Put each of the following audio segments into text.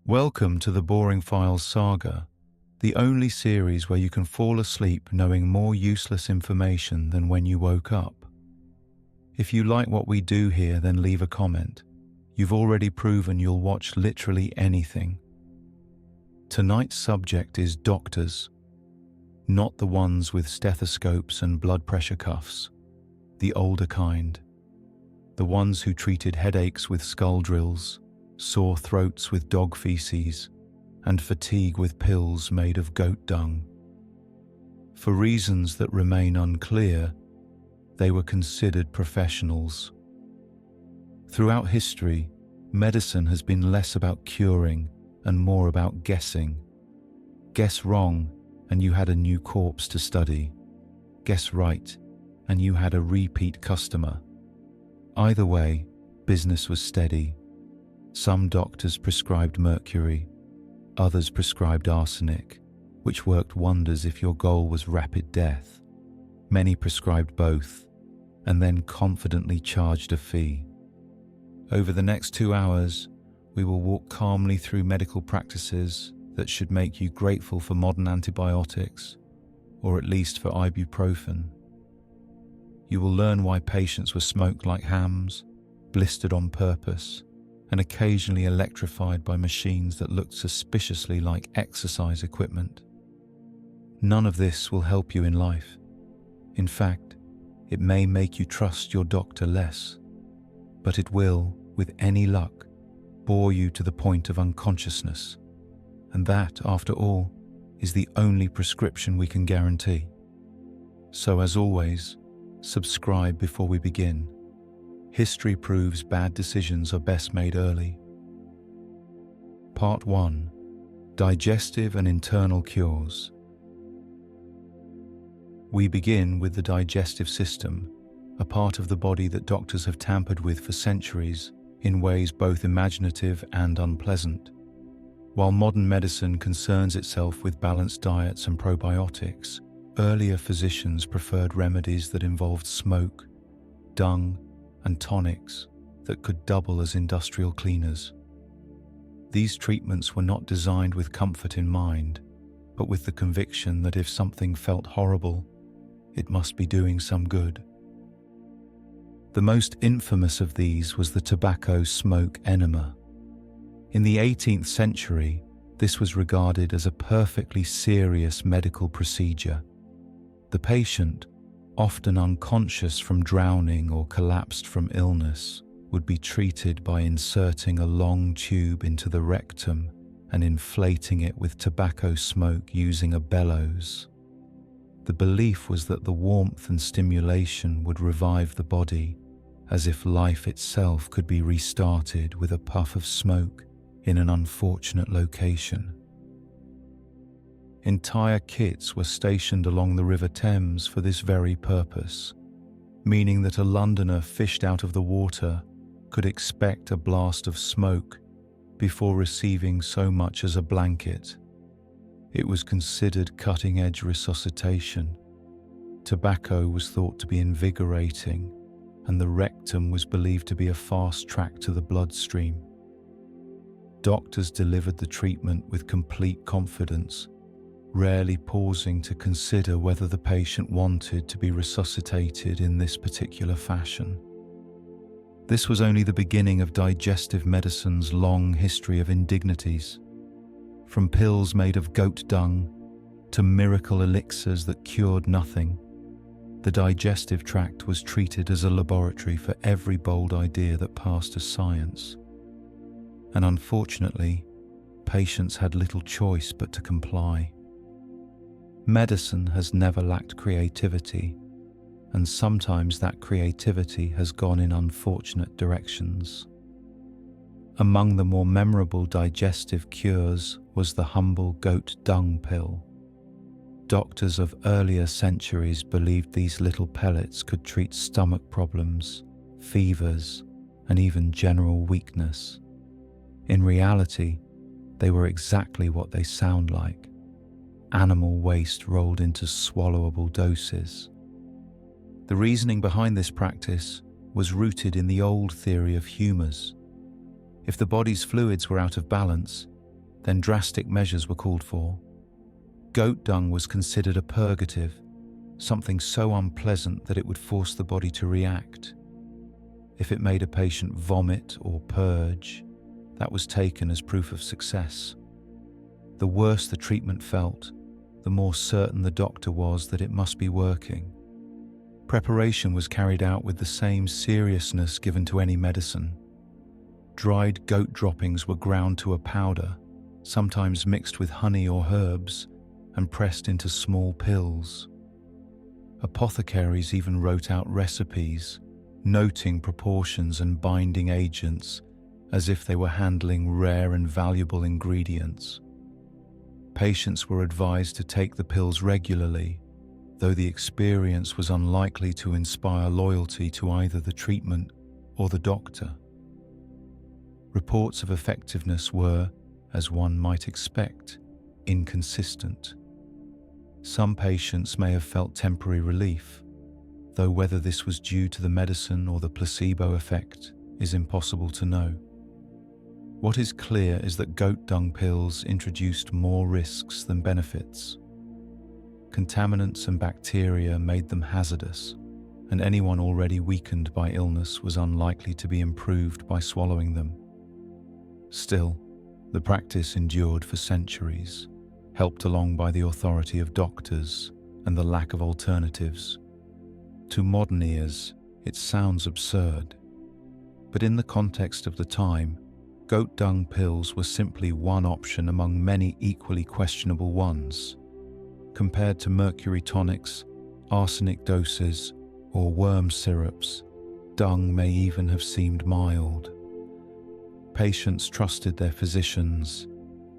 Welcome to the Boring Files Saga, the only series where you can fall asleep knowing more useless information than when you woke up. If you like what we do here, then leave a comment. You've already proven you'll watch literally anything. Tonight's subject is doctors, not the ones with stethoscopes and blood pressure cuffs, the older kind, the ones who treated headaches with skull drills, sore throats with dog feces, and fatigue with pills made of goat dung. For reasons that remain unclear, they were considered professionals. Throughout history, medicine has been less about curing and more about guessing. Guess wrong, and you had a new corpse to study. Guess right, and you had a repeat customer. Either way, business was steady. Some doctors prescribed mercury, others prescribed arsenic, which worked wonders if your goal was rapid death. Many prescribed both, and then confidently charged a fee. Over the next 2 hours, we will walk calmly through medical practices that should make you grateful for modern antibiotics, or at least for ibuprofen. You will learn why patients were smoked like hams, blistered on purpose, and occasionally electrified by machines that looked suspiciously like exercise equipment. None of this will help you in life. In fact, it may make you trust your doctor less, but it will, with any luck, bore you to the point of unconsciousness. And that, after all, is the only prescription we can guarantee. So as always, subscribe before we begin. History proves bad decisions are best made early. Part 1. Digestive and Internal Cures. We begin with the digestive system, a part of the body that doctors have tampered with for centuries in ways both imaginative and unpleasant. While modern medicine concerns itself with balanced diets and probiotics, earlier physicians preferred remedies that involved smoke, dung, and tonics that could double as industrial cleaners. These treatments were not designed with comfort in mind, but with the conviction that if something felt horrible, it must be doing some good. The most infamous of these was the tobacco smoke enema. In the 18th century, this was regarded as a perfectly serious medical procedure. The patient, often unconscious from drowning or collapsed from illness, would be treated by inserting a long tube into the rectum and inflating it with tobacco smoke using a bellows. The belief was that the warmth and stimulation would revive the body, as if life itself could be restarted with a puff of smoke in an unfortunate location. Entire kits were stationed along the River Thames for this very purpose, meaning that a Londoner fished out of the water could expect a blast of smoke before receiving so much as a blanket. It was considered cutting-edge resuscitation. Tobacco was thought to be invigorating, and the rectum was believed to be a fast track to the bloodstream. Doctors delivered the treatment with complete confidence, rarely pausing to consider whether the patient wanted to be resuscitated in this particular fashion. This was only the beginning of digestive medicine's long history of indignities. From pills made of goat dung to miracle elixirs that cured nothing, the digestive tract was treated as a laboratory for every bold idea that passed as science. And unfortunately, patients had little choice but to comply. Medicine has never lacked creativity, and sometimes that creativity has gone in unfortunate directions. Among the more memorable digestive cures was the humble goat dung pill. Doctors of earlier centuries believed these little pellets could treat stomach problems, fevers, and even general weakness. In reality, they were exactly what they sound like: animal waste rolled into swallowable doses. The reasoning behind this practice was rooted in the old theory of humours. If the body's fluids were out of balance, then drastic measures were called for. Goat dung was considered a purgative, something so unpleasant that it would force the body to react. If it made a patient vomit or purge, that was taken as proof of success. The worse the treatment felt, the more certain the doctor was that it must be working. Preparation was carried out with the same seriousness given to any medicine. Dried goat droppings were ground to a powder, sometimes mixed with honey or herbs, and pressed into small pills. Apothecaries even wrote out recipes, noting proportions and binding agents as if they were handling rare and valuable ingredients. Patients were advised to take the pills regularly, though the experience was unlikely to inspire loyalty to either the treatment or the doctor. Reports of effectiveness were, as one might expect, inconsistent. Some patients may have felt temporary relief, though whether this was due to the medicine or the placebo effect is impossible to know. What is clear is that goat dung pills introduced more risks than benefits. Contaminants and bacteria made them hazardous, and anyone already weakened by illness was unlikely to be improved by swallowing them. Still, the practice endured for centuries, helped along by the authority of doctors and the lack of alternatives. To modern ears, it sounds absurd, but in the context of the time, goat dung pills were simply one option among many equally questionable ones. Compared to mercury tonics, arsenic doses, or worm syrups, dung may even have seemed mild. Patients trusted their physicians,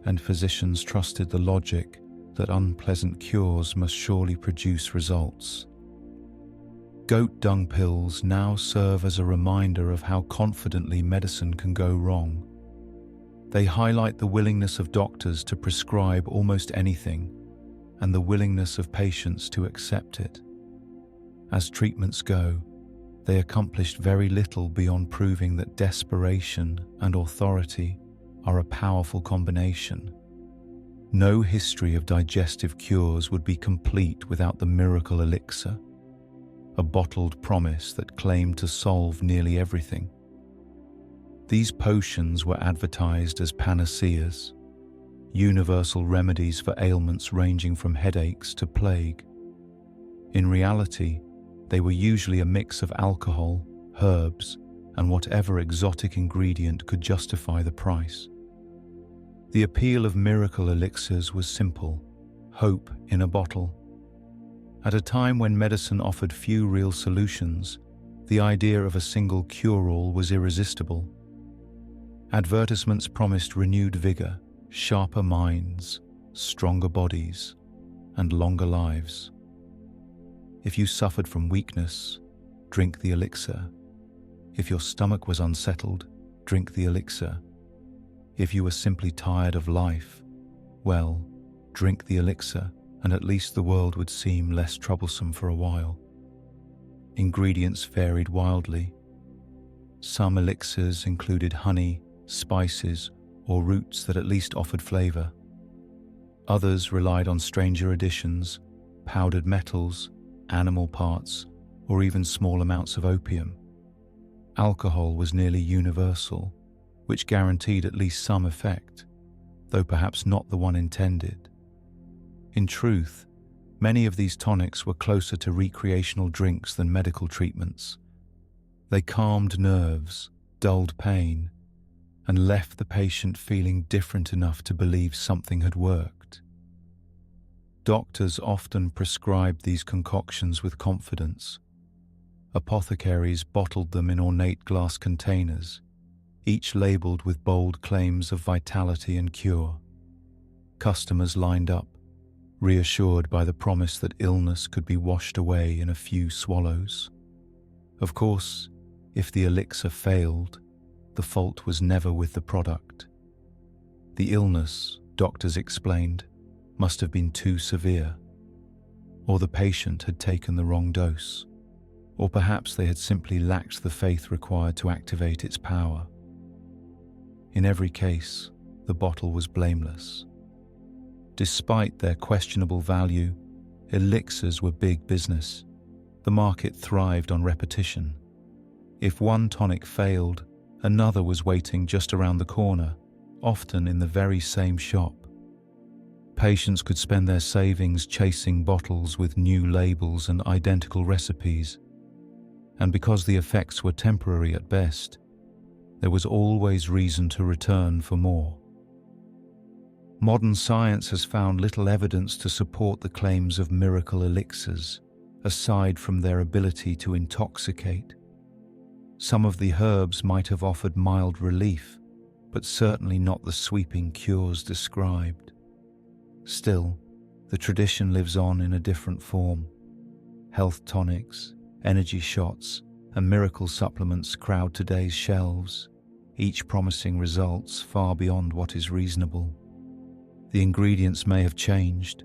and physicians trusted the logic that unpleasant cures must surely produce results. Goat dung pills now serve as a reminder of how confidently medicine can go wrong. They highlight the willingness of doctors to prescribe almost anything and the willingness of patients to accept it. As treatments go, they accomplished very little beyond proving that desperation and authority are a powerful combination. No history of digestive cures would be complete without the miracle elixir, a bottled promise that claimed to solve nearly everything. These potions were advertised as panaceas, universal remedies for ailments ranging from headaches to plague. In reality, they were usually a mix of alcohol, herbs, and whatever exotic ingredient could justify the price. The appeal of miracle elixirs was simple: hope in a bottle. At a time when medicine offered few real solutions, the idea of a single cure-all was irresistible. Advertisements promised renewed vigor, sharper minds, stronger bodies, and longer lives. If you suffered from weakness, drink the elixir. If your stomach was unsettled, drink the elixir. If you were simply tired of life, well, drink the elixir, and at least the world would seem less troublesome for a while. Ingredients varied wildly. Some elixirs included honey, spices, or roots that at least offered flavor. Others relied on stranger additions, powdered metals, animal parts, or even small amounts of opium. Alcohol was nearly universal, which guaranteed at least some effect, though perhaps not the one intended. In truth, many of these tonics were closer to recreational drinks than medical treatments. They calmed nerves, dulled pain, and left the patient feeling different enough to believe something had worked. Doctors often prescribed these concoctions with confidence. Apothecaries bottled them in ornate glass containers, each labeled with bold claims of vitality and cure. Customers lined up, reassured by the promise that illness could be washed away in a few swallows. Of course, if the elixir failed, the fault was never with the product. The illness, doctors explained, must have been too severe, or the patient had taken the wrong dose, or perhaps they had simply lacked the faith required to activate its power. In every case, the the bottle was blameless. Despite their questionable value, elixirs were big business. The market thrived on repetition. If one tonic failed, another was waiting just around the corner, often in the very same shop. Patients could spend their savings chasing bottles with new labels and identical recipes. And because the effects were temporary at best, there was always reason to return for more. Modern science has found little evidence to support the claims of miracle elixirs, aside from their ability to intoxicate. Some of the herbs might have offered mild relief, but certainly not the sweeping cures described. Still, the tradition lives on in a different form. Health tonics, energy shots, and miracle supplements crowd today's shelves, each promising results far beyond what is reasonable. The ingredients may have changed,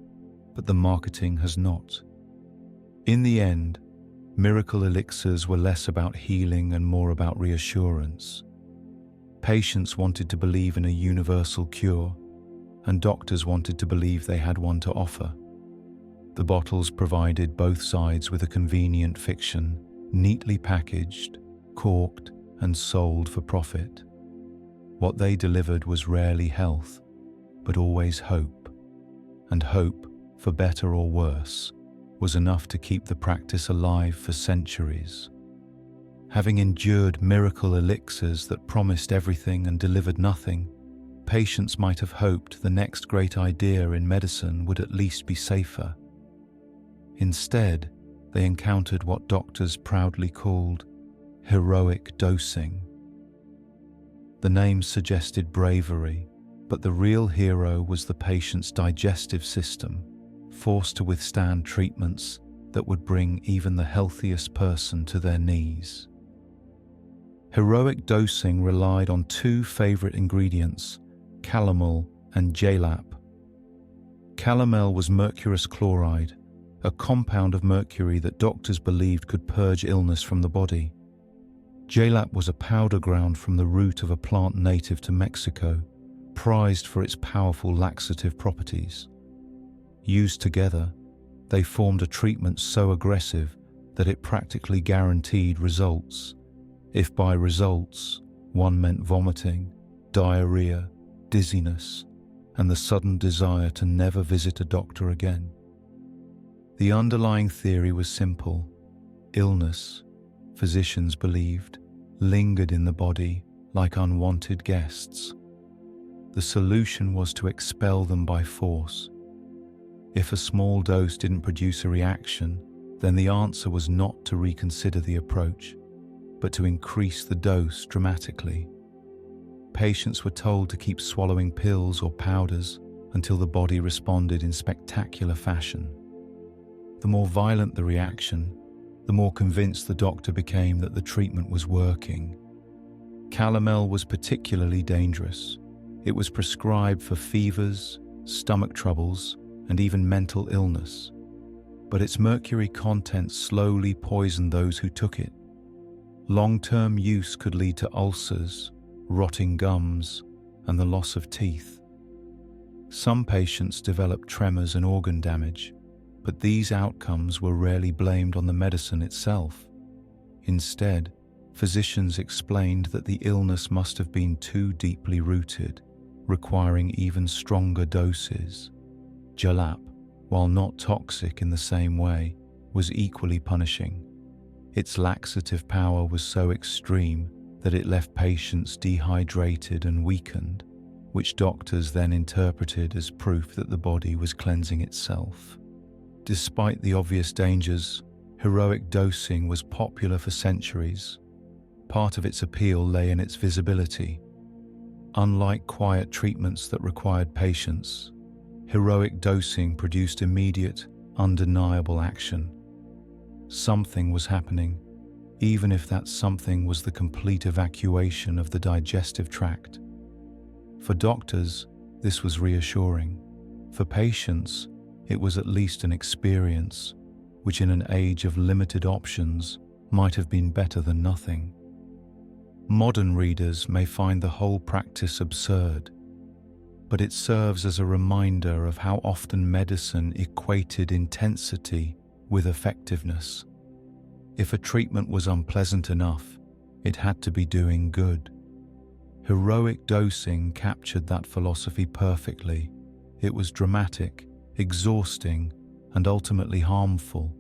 but the marketing has not. In the end, miracle elixirs were less about healing and more about reassurance. Patients wanted to believe in a universal cure, and doctors wanted to believe they had one to offer. The bottles provided both sides with a convenient fiction, neatly packaged, corked, and sold for profit. What they delivered was rarely health, but always hope. And hope, for better or worse, was enough to keep the practice alive for centuries. Having endured miracle elixirs that promised everything and delivered nothing, patients might have hoped the next great idea in medicine would at least be safer. Instead, they encountered what doctors proudly called heroic dosing. The name suggested bravery, but the real hero was the patient's digestive system, forced to withstand treatments that would bring even the healthiest person to their knees. Heroic dosing relied on two favorite ingredients, calomel and jalap. Calomel was mercurous chloride, a compound of mercury that doctors believed could purge illness from the body. Jalap was a powder ground from the root of a plant native to Mexico, prized for its powerful laxative properties. Used together, they formed a treatment so aggressive that it practically guaranteed results. If by results, one meant vomiting, diarrhea, dizziness, and the sudden desire to never visit a doctor again. The underlying theory was simple. Illness, physicians believed, lingered in the body like unwanted guests. The solution was to expel them by force. If a small dose didn't produce a reaction, then the answer was not to reconsider the approach, but to increase the dose dramatically. Patients were told to keep swallowing pills or powders until the body responded in spectacular fashion. The more violent the reaction, the more convinced the doctor became that the treatment was working. Calomel was particularly dangerous. It was prescribed for fevers, stomach troubles, and even mental illness. But its mercury content slowly poisoned those who took it. Long-term use could lead to ulcers, rotting gums, and the loss of teeth. Some patients developed tremors and organ damage, but these outcomes were rarely blamed on the medicine itself. Instead, physicians explained that the illness must have been too deeply rooted, requiring even stronger doses. Jalap, while not toxic in the same way, was equally punishing. Its laxative power was so extreme that it left patients dehydrated and weakened, which doctors then interpreted as proof that the body was cleansing itself. Despite the obvious dangers, heroic dosing was popular for centuries. Part of its appeal lay in its visibility. Unlike quiet treatments that required patience, heroic dosing produced immediate, undeniable action. Something was happening, even if that something was the complete evacuation of the digestive tract. For doctors, this was reassuring. For patients, it was at least an experience, which in an age of limited options might have been better than nothing. Modern readers may find the whole practice absurd. but it serves as a reminder of how often medicine equated intensity with effectiveness. If a treatment was unpleasant enough, it had to be doing good. Heroic dosing captured that philosophy perfectly. It was dramatic, exhausting, and ultimately harmful,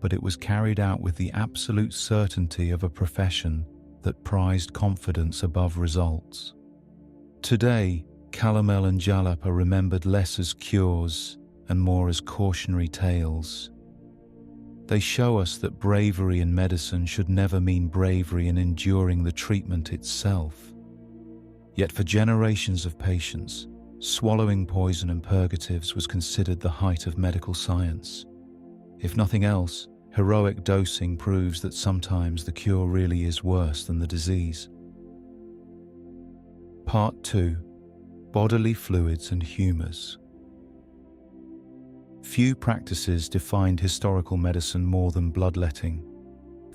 but it was carried out with the absolute certainty of a profession that prized confidence above results. Today, calomel and jalap are remembered less as cures and more as cautionary tales. They show us that bravery in medicine should never mean bravery in enduring the treatment itself. Yet for generations of patients, swallowing poison and purgatives was considered the height of medical science. If nothing else, heroic dosing proves that sometimes the cure really is worse than the disease. Part 2. Bodily fluids and humours. Few practices defined historical medicine more than bloodletting.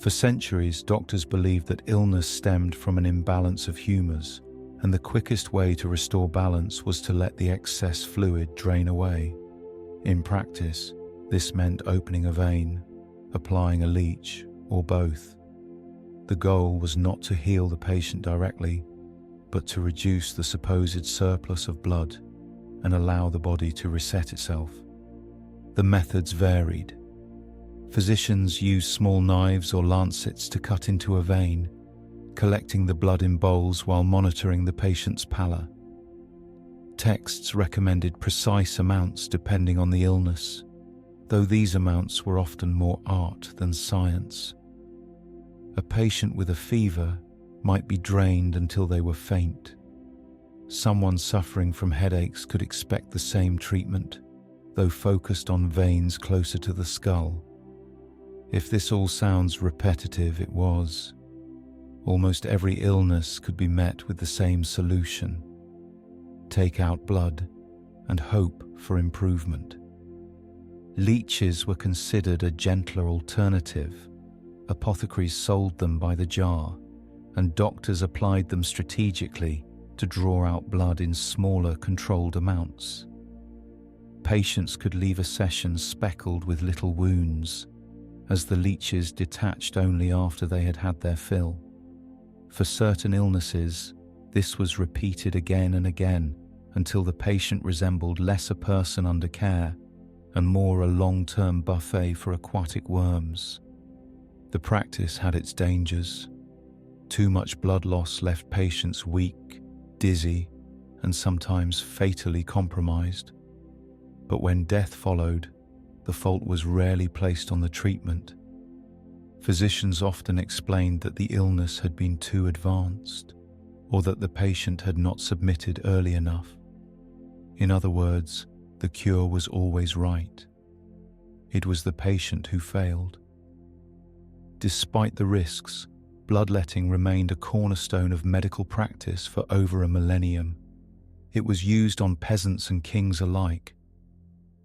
For centuries, doctors believed that illness stemmed from an imbalance of humours, and the quickest way to restore balance was to let the excess fluid drain away. In practice, this meant opening a vein, applying a leech, or both. The goal was not to heal the patient directly, but to reduce the supposed surplus of blood and allow the body to reset itself. The methods varied. Physicians used small knives or lancets to cut into a vein, collecting the blood in bowls while monitoring the patient's pallor. Texts recommended precise amounts depending on the illness, though these amounts were often more art than science. A patient with a fever might be drained until they were faint. Someone suffering from headaches could expect the same treatment, though focused on veins closer to the skull. If this all sounds repetitive, it was. Almost every illness could be met with the same solution: take out blood and hope for improvement. Leeches were considered a gentler alternative. Apothecaries sold them by the jar, and doctors applied them strategically to draw out blood in smaller, controlled amounts. Patients could leave a session speckled with little wounds, as the leeches detached only after they had had their fill. For certain illnesses, this was repeated again and again until the patient resembled less a person under care and more a long-term buffet for aquatic worms. The practice had its dangers. Too much blood loss left patients weak, dizzy, and sometimes fatally compromised. But when death followed, the fault was rarely placed on the treatment. Physicians often explained that the illness had been too advanced, or that the patient had not submitted early enough. In other words, the cure was always right. It was the patient who failed. Despite the risks, bloodletting remained a cornerstone of medical practice for over a millennium. It was used on peasants and kings alike.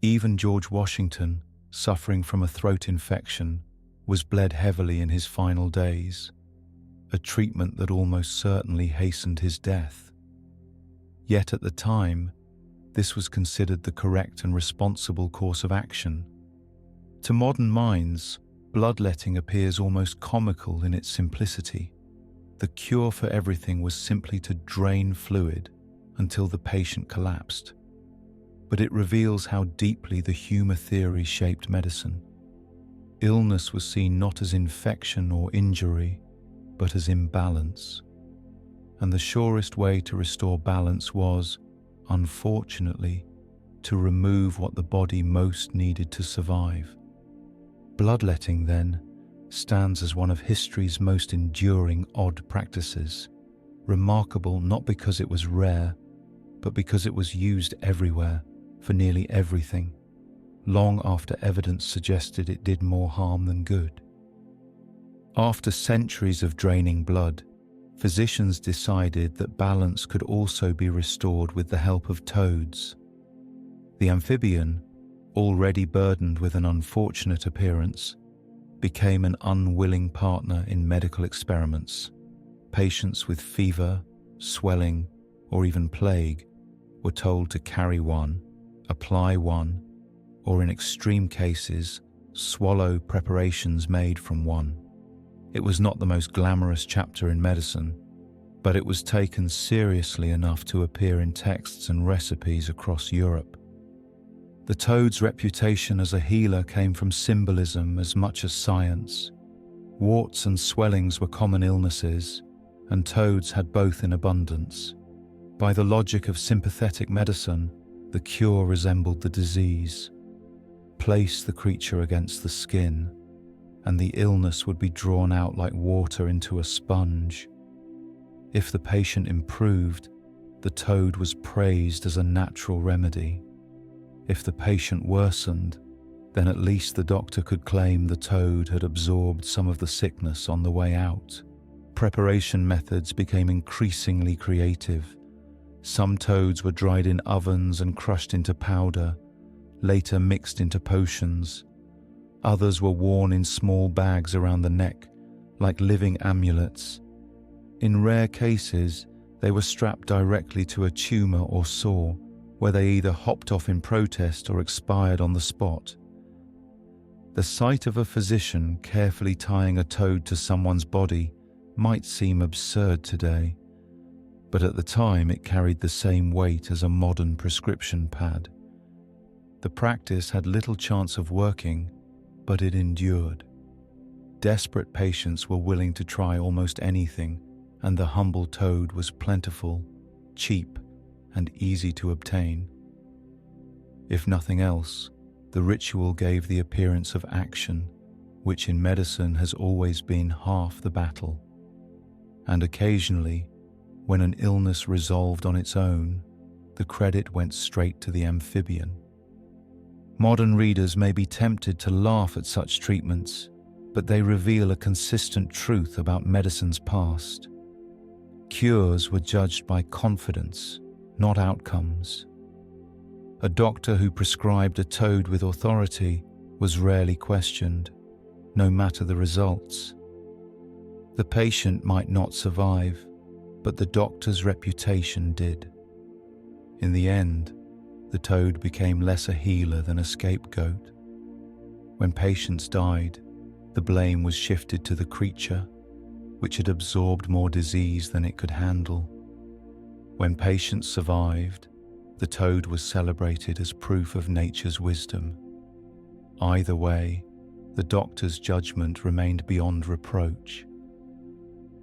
Even George Washington, suffering from a throat infection, was bled heavily in his final days, a treatment that almost certainly hastened his death. Yet at the time, this was considered the correct and responsible course of action. To modern minds, bloodletting appears almost comical in its simplicity. The cure for everything was simply to drain fluid until the patient collapsed. But it reveals how deeply the humor theory shaped medicine. Illness was seen not as infection or injury, but as imbalance. And the surest way to restore balance was, unfortunately, to remove what the body most needed to survive. Bloodletting, then, stands as one of history's most enduring odd practices, remarkable not because it was rare, but because it was used everywhere, for nearly everything, long after evidence suggested it did more harm than good. After centuries of draining blood, physicians decided that balance could also be restored with the help of toads. The amphibian, already burdened with an unfortunate appearance, became an unwilling partner in medical experiments. Patients with fever, swelling, or even plague were told to carry one, apply one, or in extreme cases, swallow preparations made from one. It was not the most glamorous chapter in medicine, but it was taken seriously enough to appear in texts and recipes across Europe. The toad's reputation as a healer came from symbolism as much as science. Warts and swellings were common illnesses, and toads had both in abundance. By the logic of sympathetic medicine, the cure resembled the disease. Place the creature against the skin, and the illness would be drawn out like water into a sponge. If the patient improved, the toad was praised as a natural remedy. If the patient worsened, then at least the doctor could claim the toad had absorbed some of the sickness on the way out. Preparation methods became increasingly creative. Some toads were dried in ovens and crushed into powder, later mixed into potions. Others were worn in small bags around the neck, like living amulets. In rare cases, they were strapped directly to a tumor or sore, where they either hopped off in protest or expired on the spot. The sight of a physician carefully tying a toad to someone's body might seem absurd today, but at the time it carried the same weight as a modern prescription pad. The practice had little chance of working, but it endured. Desperate patients were willing to try almost anything, and the humble toad was plentiful, cheap, and easy to obtain. If nothing else, the ritual gave the appearance of action, which in medicine has always been half the battle. And occasionally, when an illness resolved on its own, the credit went straight to the amphibian. Modern readers may be tempted to laugh at such treatments, but they reveal a consistent truth about medicine's past. Cures were judged by confidence, not outcomes. A doctor who prescribed a toad with authority was rarely questioned, no matter the results. The patient might not survive, but the doctor's reputation did. In the end, the toad became less a healer than a scapegoat. When patients died, the blame was shifted to the creature, which had absorbed more disease than it could handle. When patients survived, the toad was celebrated as proof of nature's wisdom. Either way, the doctor's judgment remained beyond reproach.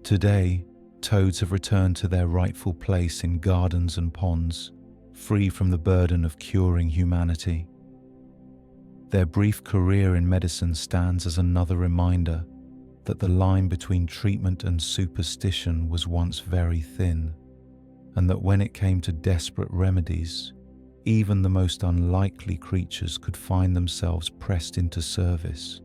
Today, toads have returned to their rightful place in gardens and ponds, free from the burden of curing humanity. Their brief career in medicine stands as another reminder that the line between treatment and superstition was once very thin, and that when it came to desperate remedies, even the most unlikely creatures could find themselves pressed into service.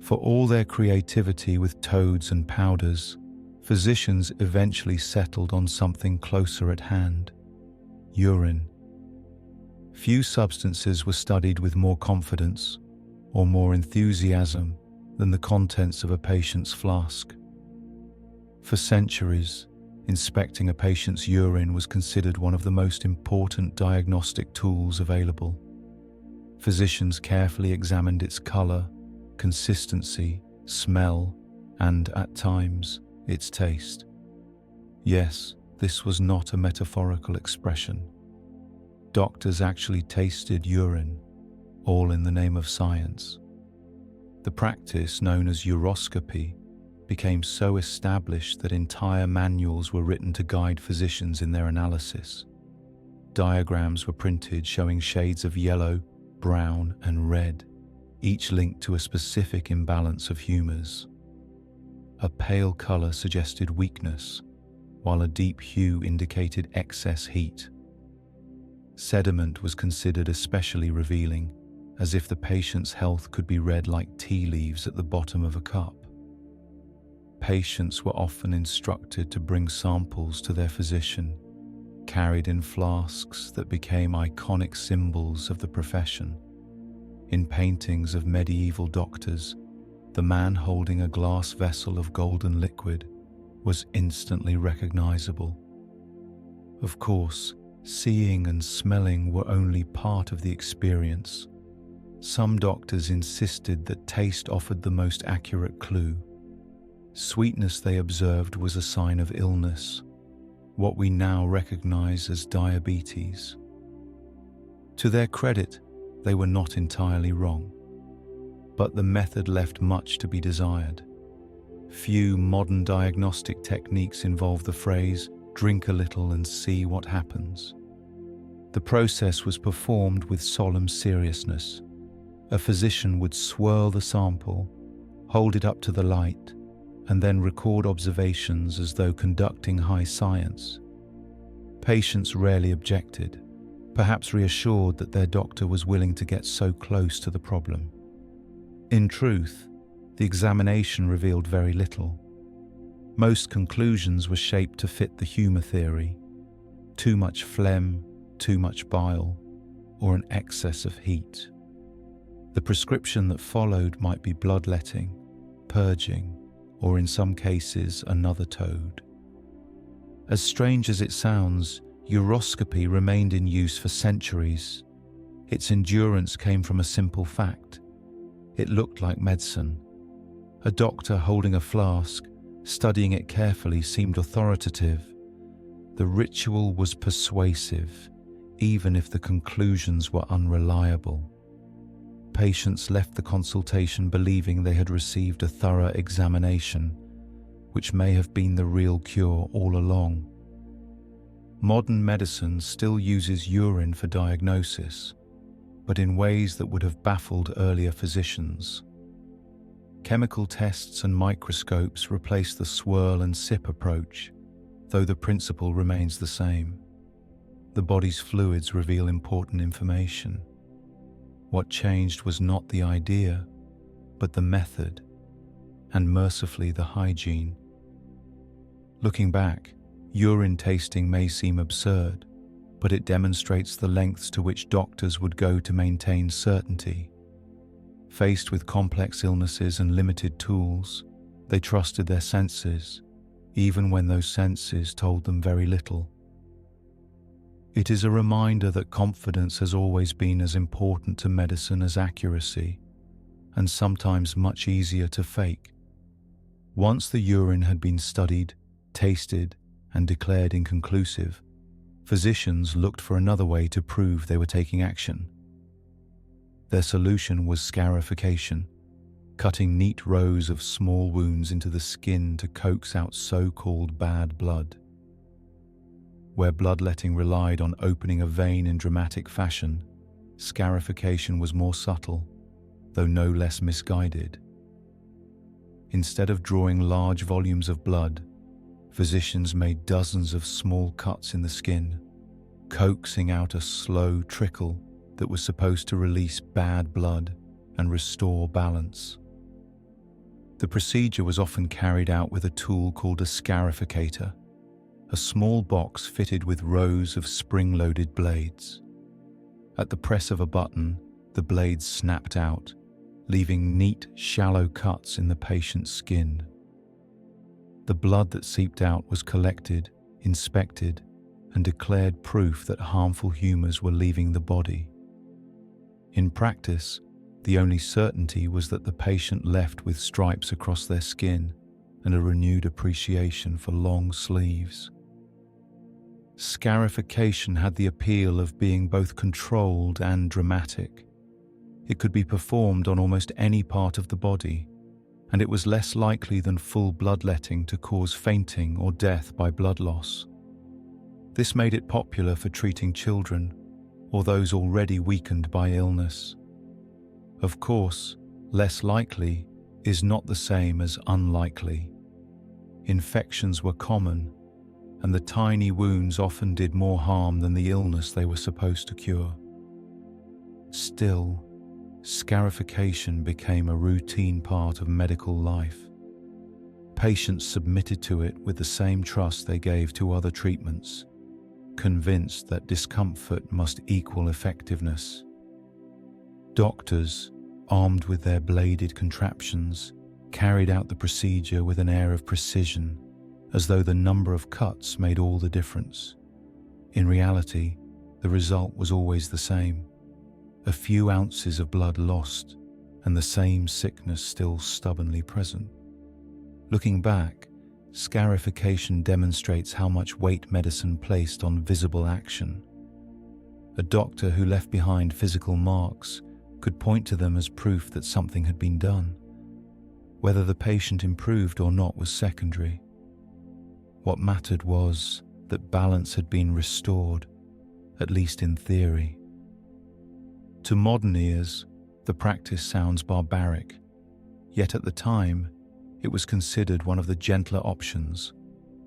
For all their creativity with toads and powders, physicians eventually settled on something closer at hand: urine. Few substances were studied with more confidence or more enthusiasm than the contents of a patient's flask. For centuries, inspecting a patient's urine was considered one of the most important diagnostic tools available. Physicians carefully examined its color, consistency, smell, and, at times, its taste. Yes, this was not a metaphorical expression. Doctors actually tasted urine, all in the name of science. The practice, known as uroscopy, became so established that entire manuals were written to guide physicians in their analysis. Diagrams were printed showing shades of yellow, brown, and red, each linked to a specific imbalance of humors. A pale color suggested weakness, while a deep hue indicated excess heat. Sediment was considered especially revealing, as if the patient's health could be read like tea leaves at the bottom of a cup. Patients were often instructed to bring samples to their physician, carried in flasks that became iconic symbols of the profession. In paintings of medieval doctors, the man holding a glass vessel of golden liquid was instantly recognizable. Of course, Seeing and smelling were only part of the experience. Some doctors insisted that taste offered the most accurate clue. Sweetness, they observed, was a sign of illness, what we now recognize as diabetes. To their credit, they were not entirely wrong, but the method left much to be desired. Few modern diagnostic techniques involve the phrase, "drink a little and see what happens." The process was performed with solemn seriousness. A physician would swirl the sample, hold it up to the light, and then record observations as though conducting high science. Patients rarely objected, perhaps reassured that their doctor was willing to get so close to the problem. In truth, the examination revealed very little. Most conclusions were shaped to fit the humour theory: too much phlegm, too much bile, or an excess of heat. The prescription that followed might be bloodletting, purging, or in some cases another toad. As strange as it sounds, uroscopy remained in use for centuries. Its endurance came from a simple fact: it looked like medicine. A doctor holding a flask, studying it carefully, seemed authoritative. The ritual was persuasive, even if the conclusions were unreliable. Patients left the consultation believing they had received a thorough examination, which may have been the real cure all along. Modern medicine still uses urine for diagnosis, but in ways that would have baffled earlier physicians. Chemical tests and microscopes replace the swirl and sip approach, though the principle remains the same. The body's fluids reveal important information. What changed was not the idea, but the method, and mercifully the hygiene. Looking back, urine tasting may seem absurd, but it demonstrates the lengths to which doctors would go to maintain certainty. Faced with complex illnesses and limited tools, they trusted their senses, even when those senses told them very little. It is a reminder that confidence has always been as important to medicine as accuracy, and sometimes much easier to fake. Once the urine had been studied, tasted, and declared inconclusive, physicians looked for another way to prove they were taking action. Their solution was scarification, cutting neat rows of small wounds into the skin to coax out so-called bad blood. Where bloodletting relied on opening a vein in dramatic fashion, scarification was more subtle, though no less misguided. Instead of drawing large volumes of blood, physicians made dozens of small cuts in the skin, coaxing out a slow trickle that was supposed to release bad blood and restore balance. The procedure was often carried out with a tool called a scarificator, a small box fitted with rows of spring-loaded blades. At the press of a button, the blades snapped out, leaving neat, shallow cuts in the patient's skin. The blood that seeped out was collected, inspected, and declared proof that harmful humours were leaving the body. In practice, the only certainty was that the patient left with stripes across their skin and a renewed appreciation for long sleeves. Scarification had the appeal of being both controlled and dramatic. It could be performed on almost any part of the body, and it was less likely than full bloodletting to cause fainting or death by blood loss. This made it popular for treating children or those already weakened by illness. Of course, less likely is not the same as unlikely. Infections were common, and the tiny wounds often did more harm than the illness they were supposed to cure. Still, scarification became a routine part of medical life. Patients submitted to it with the same trust they gave to other treatments, convinced that discomfort must equal effectiveness. Doctors, armed with their bladed contraptions, carried out the procedure with an air of precision, as though the number of cuts made all the difference. In reality, the result was always the same. A few ounces of blood lost, and the same sickness still stubbornly present. Looking back, scarification demonstrates how much weight medicine placed on visible action. A doctor who left behind physical marks could point to them as proof that something had been done. Whether the patient improved or not was secondary. What mattered was that balance had been restored, at least in theory. To modern ears, the practice sounds barbaric, yet at the time, it was considered one of the gentler options.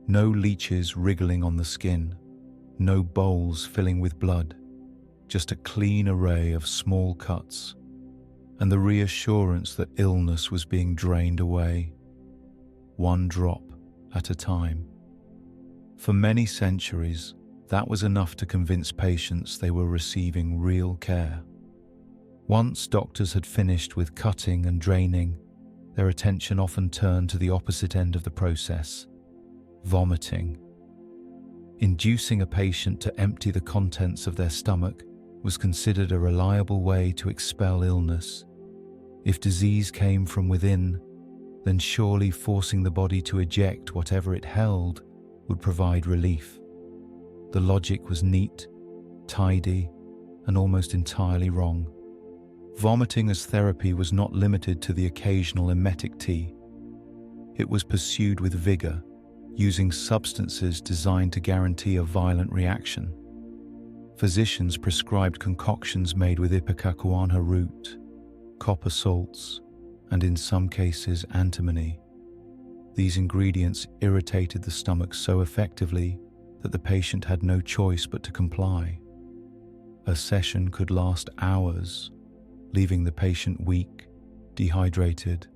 No leeches wriggling on the skin, no bowls filling with blood, just a clean array of small cuts, and the reassurance that illness was being drained away, one drop at a time. For many centuries, that was enough to convince patients they were receiving real care. Once doctors had finished with cutting and draining, their attention often turned to the opposite end of the process: vomiting. Inducing a patient to empty the contents of their stomach was considered a reliable way to expel illness. If disease came from within, then surely forcing the body to eject whatever it held would provide relief. The logic was neat, tidy, and almost entirely wrong. Vomiting as therapy was not limited to the occasional emetic tea. It was pursued with vigor, using substances designed to guarantee a violent reaction. Physicians prescribed concoctions made with ipecacuanha root, copper salts, and in some cases antimony. These ingredients irritated the stomach so effectively that the patient had no choice but to comply. A session could last hours, leaving the patient weak, dehydrated,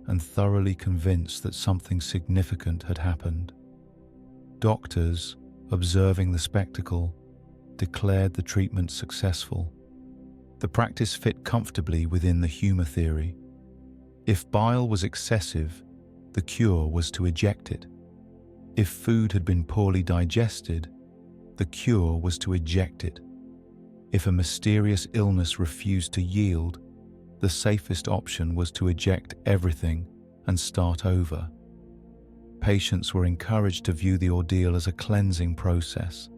and thoroughly convinced that something significant had happened. Doctors, observing the spectacle, declared the treatment successful. The practice fit comfortably within the humor theory. If bile was excessive, the cure was to eject it. If food had been poorly digested, the cure was to eject it. If a mysterious illness refused to yield, the safest option was to eject everything and start over. Patients were encouraged to view the ordeal as a cleansing process,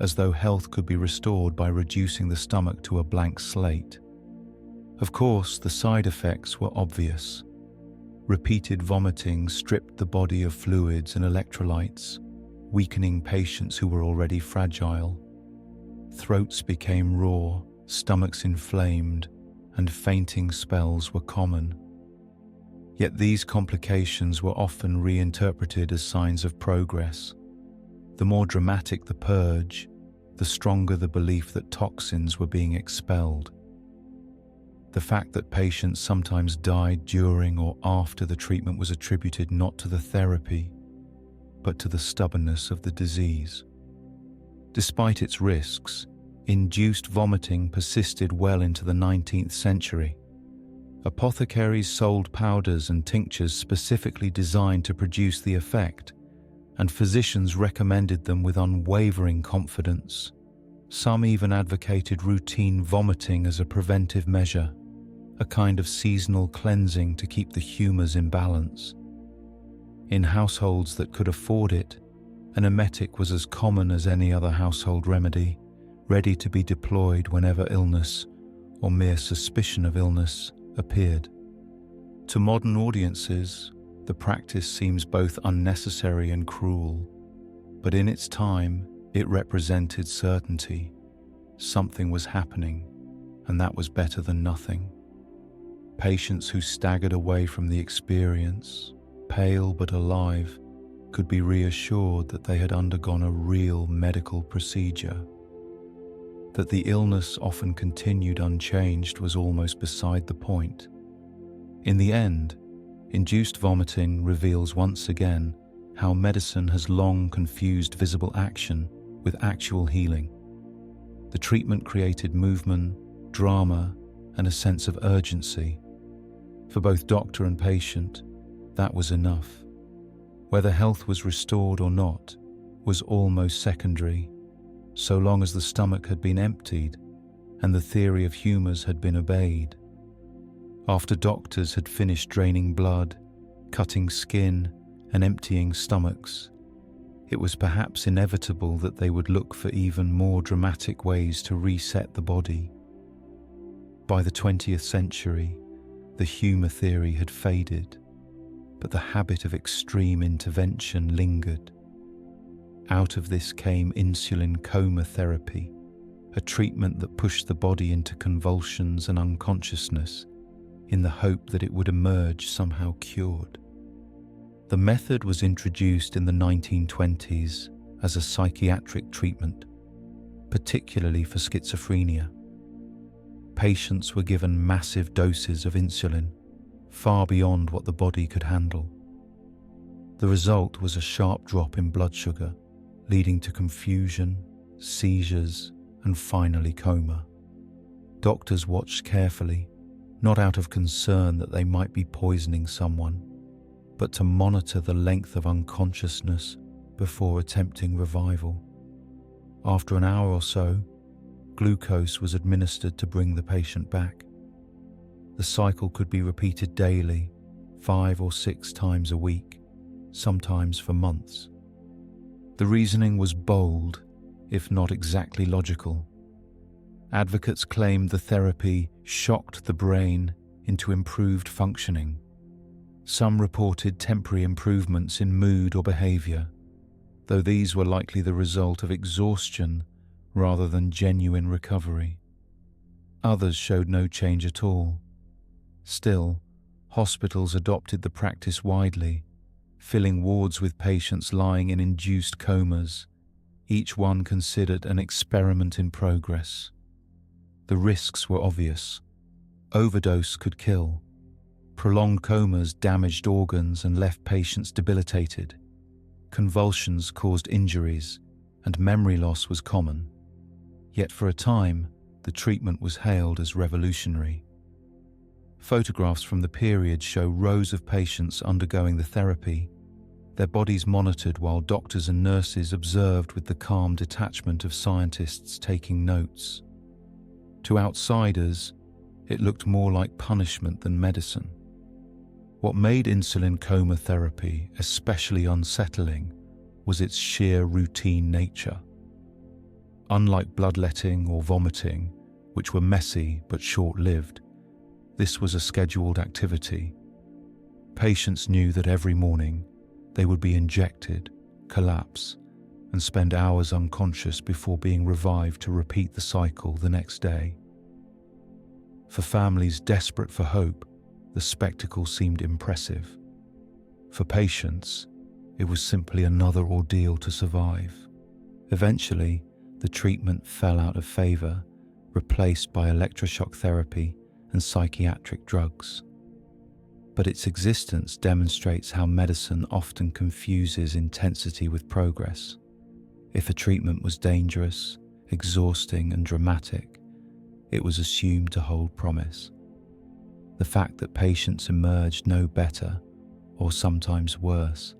as though health could be restored by reducing the stomach to a blank slate. Of course, the side effects were obvious. Repeated vomiting stripped the body of fluids and electrolytes, weakening patients who were already fragile. Throats became raw, stomachs inflamed, and fainting spells were common. Yet these complications were often reinterpreted as signs of progress. The more dramatic the purge, the stronger the belief that toxins were being expelled. The fact that patients sometimes died during or after the treatment was attributed not to the therapy, but to the stubbornness of the disease. Despite its risks, induced vomiting persisted well into the 19th century. Apothecaries sold powders and tinctures specifically designed to produce the effect, and physicians recommended them with unwavering confidence. Some even advocated routine vomiting as a preventive measure, a kind of seasonal cleansing to keep the humors in balance. In households that could afford it, an emetic was as common as any other household remedy, ready to be deployed whenever illness, or mere suspicion of illness, appeared. To modern audiences, the practice seems both unnecessary and cruel, but in its time, it represented certainty. Something was happening, and that was better than nothing. Patients who staggered away from the experience, pale but alive, could be reassured that they had undergone a real medical procedure. That the illness often continued unchanged was almost beside the point. In the end, induced vomiting reveals once again how medicine has long confused visible action with actual healing. The treatment created movement, drama, and a sense of urgency. For both doctor and patient, that was enough. Whether health was restored or not was almost secondary. so long as the stomach had been emptied and the theory of humours had been obeyed. After doctors had finished draining blood, cutting skin, and emptying stomachs, it was perhaps inevitable that they would look for even more dramatic ways to reset the body. By the 20th century, the humour theory had faded, but the habit of extreme intervention lingered. Out of this came insulin coma therapy, a treatment that pushed the body into convulsions and unconsciousness in the hope that it would emerge somehow cured. The method was introduced in the 1920s as a psychiatric treatment, particularly for schizophrenia. Patients were given massive doses of insulin, far beyond what the body could handle. The result was a sharp drop in blood sugar, leading to confusion, seizures, and finally coma. Doctors watched carefully, not out of concern that they might be poisoning someone, but to monitor the length of unconsciousness before attempting revival. After an hour or so, glucose was administered to bring the patient back. The cycle could be repeated daily, 5 or 6 times a week, sometimes for months. The reasoning was bold, if not exactly logical. Advocates claimed the therapy shocked the brain into improved functioning. Some reported temporary improvements in mood or behaviour, though these were likely the result of exhaustion rather than genuine recovery. Others showed no change at all. Still, hospitals adopted the practice widely, filling wards with patients lying in induced comas, each one considered an experiment in progress. The risks were obvious. Overdose could kill. Prolonged comas damaged organs and left patients debilitated. Convulsions caused injuries, and memory loss was common. Yet for a time, the treatment was hailed as revolutionary. Photographs from the period show rows of patients undergoing the therapy, their bodies monitored while doctors and nurses observed with the calm detachment of scientists taking notes. To outsiders, it looked more like punishment than medicine. What made insulin coma therapy especially unsettling was its sheer routine nature. Unlike bloodletting or vomiting, which were messy but short-lived, this was a scheduled activity. Patients knew that every morning they would be injected, collapse, and spend hours unconscious before being revived to repeat the cycle the next day. For families desperate for hope, the spectacle seemed impressive. For patients, it was simply another ordeal to survive. Eventually, the treatment fell out of favour, replaced by electroshock therapy and psychiatric drugs. But its existence demonstrates how medicine often confuses intensity with progress. If a treatment was dangerous, exhausting, and dramatic, it was assumed to hold promise. The fact that patients emerged no better, or sometimes worse,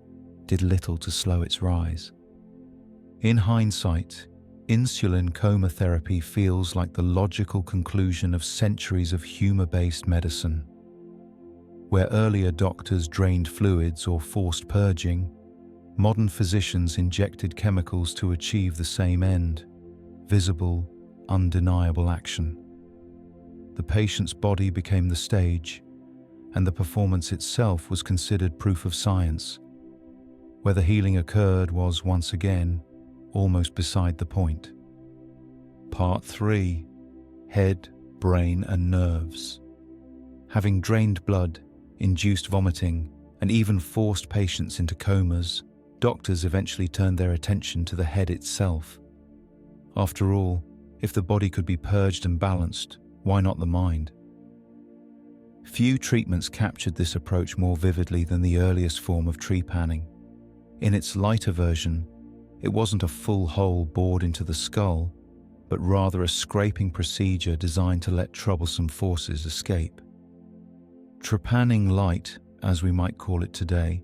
did little to slow its rise. In hindsight, insulin coma therapy feels like the logical conclusion of centuries of humour-based medicine. Where earlier doctors drained fluids or forced purging, modern physicians injected chemicals to achieve the same end: visible, undeniable action. The patient's body became the stage, and the performance itself was considered proof of science. Whether healing occurred was, once again, almost beside the point. Part 3. Head, brain, and nerves. Having drained blood, induced vomiting, and even forced patients into comas, doctors eventually turned their attention to the head itself. After all, if the body could be purged and balanced, why not the mind? Few treatments captured this approach more vividly than the earliest form of trepanning. In its lighter version, it wasn't a full hole bored into the skull, but rather a scraping procedure designed to let troublesome forces escape. Trepanning light, as we might call it today,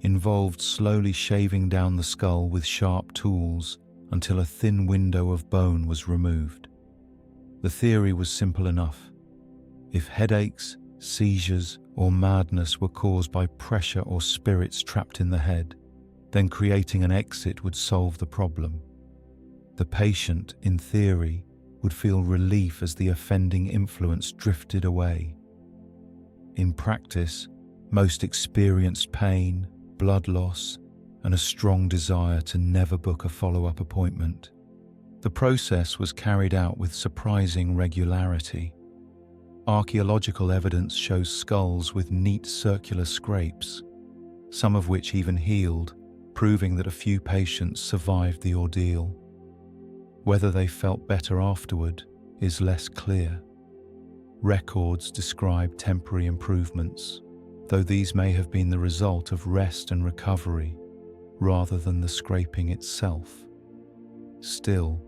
involved slowly shaving down the skull with sharp tools until a thin window of bone was removed. The theory was simple enough. If headaches, seizures, or madness were caused by pressure or spirits trapped in the head, then creating an exit would solve the problem. The patient, in theory, would feel relief as the offending influence drifted away. In practice, most experienced pain, blood loss, and a strong desire to never book a follow-up appointment. The process was carried out with surprising regularity. Archaeological evidence shows skulls with neat circular scrapes, some of which even healed, proving that a few patients survived the ordeal. Whether they felt better afterward is less clear. Records describe temporary improvements, though these may have been the result of rest and recovery rather than the scraping itself. Still,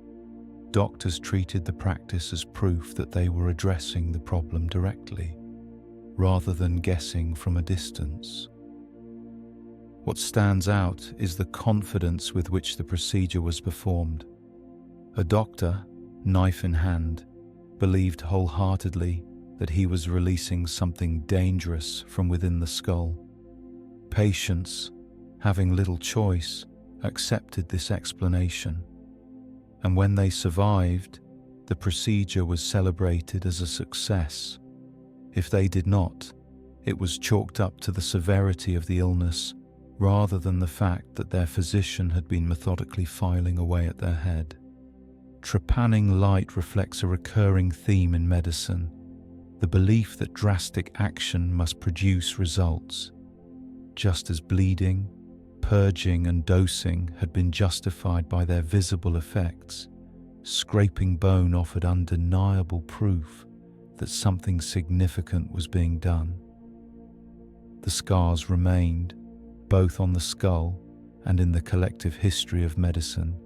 doctors treated the practice as proof that they were addressing the problem directly, rather than guessing from a distance. What stands out is the confidence with which the procedure was performed. A doctor, knife in hand, believed wholeheartedly that he was releasing something dangerous from within the skull. Patients, having little choice, accepted this explanation, and when they survived, the procedure was celebrated as a success. If they did not, it was chalked up to the severity of the illness rather than the fact that their physician had been methodically filing away at their head. Trepanning light reflects a recurring theme in medicine, the belief that drastic action must produce results. Just as bleeding, purging and dosing had been justified by their visible effects, scraping bone offered undeniable proof that something significant was being done. The scars remained, both on the skull and in the collective history of medicine.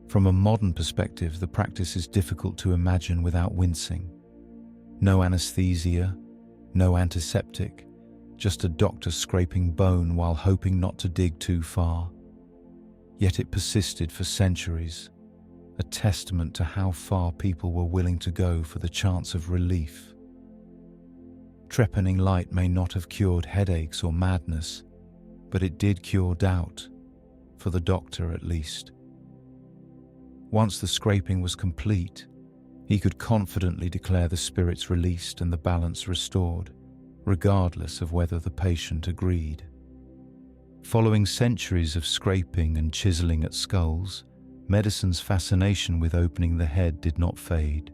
From a modern perspective, the practice is difficult to imagine without wincing. No anesthesia, no antiseptic, just a doctor scraping bone while hoping not to dig too far. Yet it persisted for centuries, a testament to how far people were willing to go for the chance of relief. Trepanning light may not have cured headaches or madness, but it did cure doubt, for the doctor at least. Once the scraping was complete, he could confidently declare the spirits released and the balance restored, regardless of whether the patient agreed. Following centuries of scraping and chiseling at skulls, medicine's fascination with opening the head did not fade.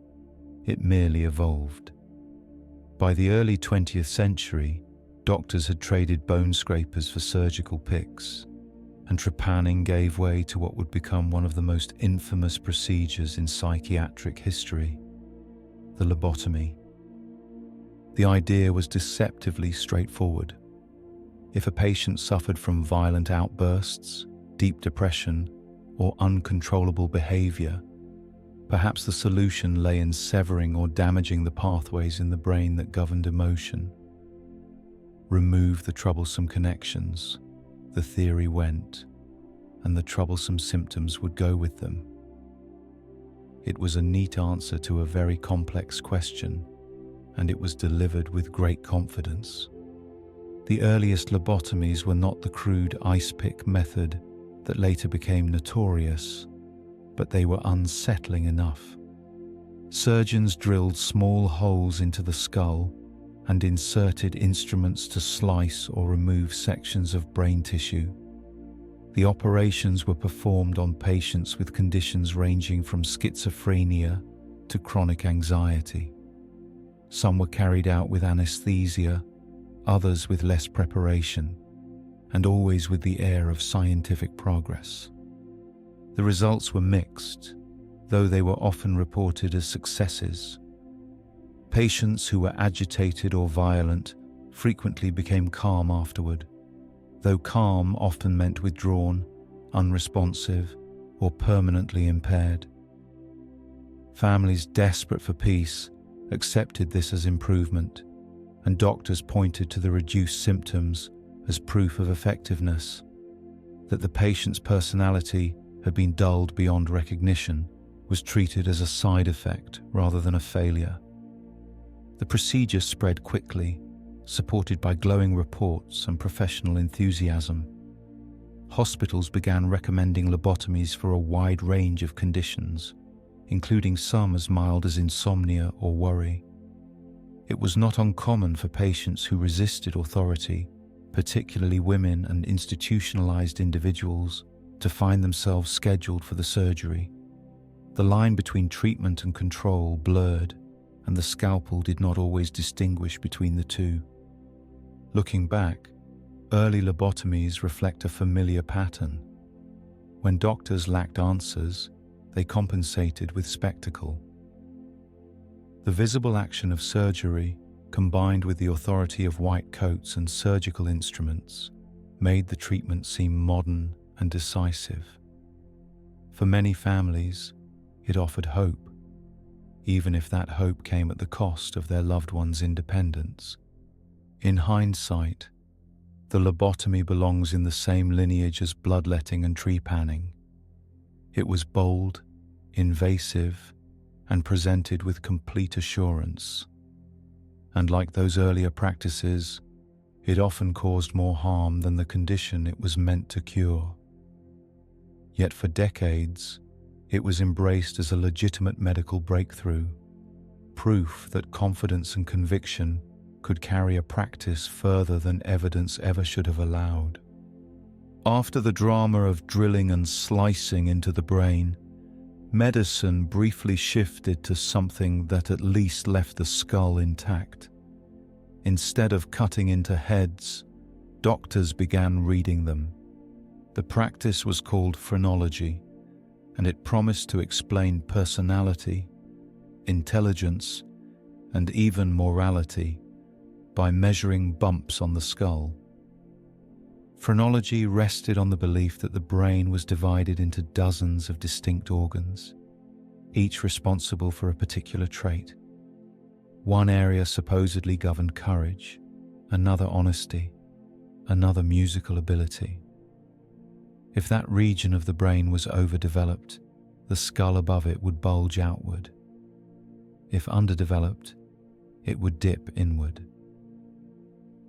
It merely evolved. By the early 20th century, doctors had traded bone scrapers for surgical picks, and trepanning gave way to what would become one of the most infamous procedures in psychiatric history, the lobotomy. The idea was deceptively straightforward. If a patient suffered from violent outbursts, deep depression, or uncontrollable behavior, perhaps the solution lay in severing or damaging the pathways in the brain that governed emotion. Remove the troublesome connections, the theory went, and the troublesome symptoms would go with them. It was a neat answer to a very complex question, and it was delivered with great confidence. The earliest lobotomies were not the crude ice pick method that later became notorious, but they were unsettling enough. Surgeons drilled small holes into the skull and inserted instruments to slice or remove sections of brain tissue. The operations were performed on patients with conditions ranging from schizophrenia to chronic anxiety. Some were carried out with anesthesia, others with less preparation, and always with the air of scientific progress. The results were mixed, though they were often reported as successes. Patients who were agitated or violent frequently became calm afterward, though calm often meant withdrawn, unresponsive, or permanently impaired. Families desperate for peace accepted this as improvement, and doctors pointed to the reduced symptoms as proof of effectiveness, that the patient's personality had been dulled beyond recognition was treated as a side effect rather than a failure. The procedure spread quickly, supported by glowing reports and professional enthusiasm. Hospitals began recommending lobotomies for a wide range of conditions, including some as mild as insomnia or worry. It was not uncommon for patients who resisted authority, particularly women and institutionalized individuals, to find themselves scheduled for the surgery. The line between treatment and control blurred, and the scalpel did not always distinguish between the two. Looking back, early lobotomies reflect a familiar pattern. When doctors lacked answers, they compensated with spectacle. The visible action of surgery, combined with the authority of white coats and surgical instruments, made the treatment seem modern and decisive. For many families, it offered hope, even if that hope came at the cost of their loved one's independence. In hindsight, the lobotomy belongs in the same lineage as bloodletting and trepanning. It was bold, invasive, and presented with complete assurance. And like those earlier practices, it often caused more harm than the condition it was meant to cure. Yet for decades, it was embraced as a legitimate medical breakthrough, proof that confidence and conviction could carry a practice further than evidence ever should have allowed. After the drama of drilling and slicing into the brain, medicine briefly shifted to something that at least left the skull intact. Instead of cutting into heads, doctors began reading them. The practice was called phrenology, and it promised to explain personality, intelligence, and even morality by measuring bumps on the skull. Phrenology rested on the belief that the brain was divided into dozens of distinct organs, each responsible for a particular trait. One area supposedly governed courage, another honesty, another musical ability. If that region of the brain was overdeveloped, the skull above it would bulge outward. If underdeveloped, it would dip inward.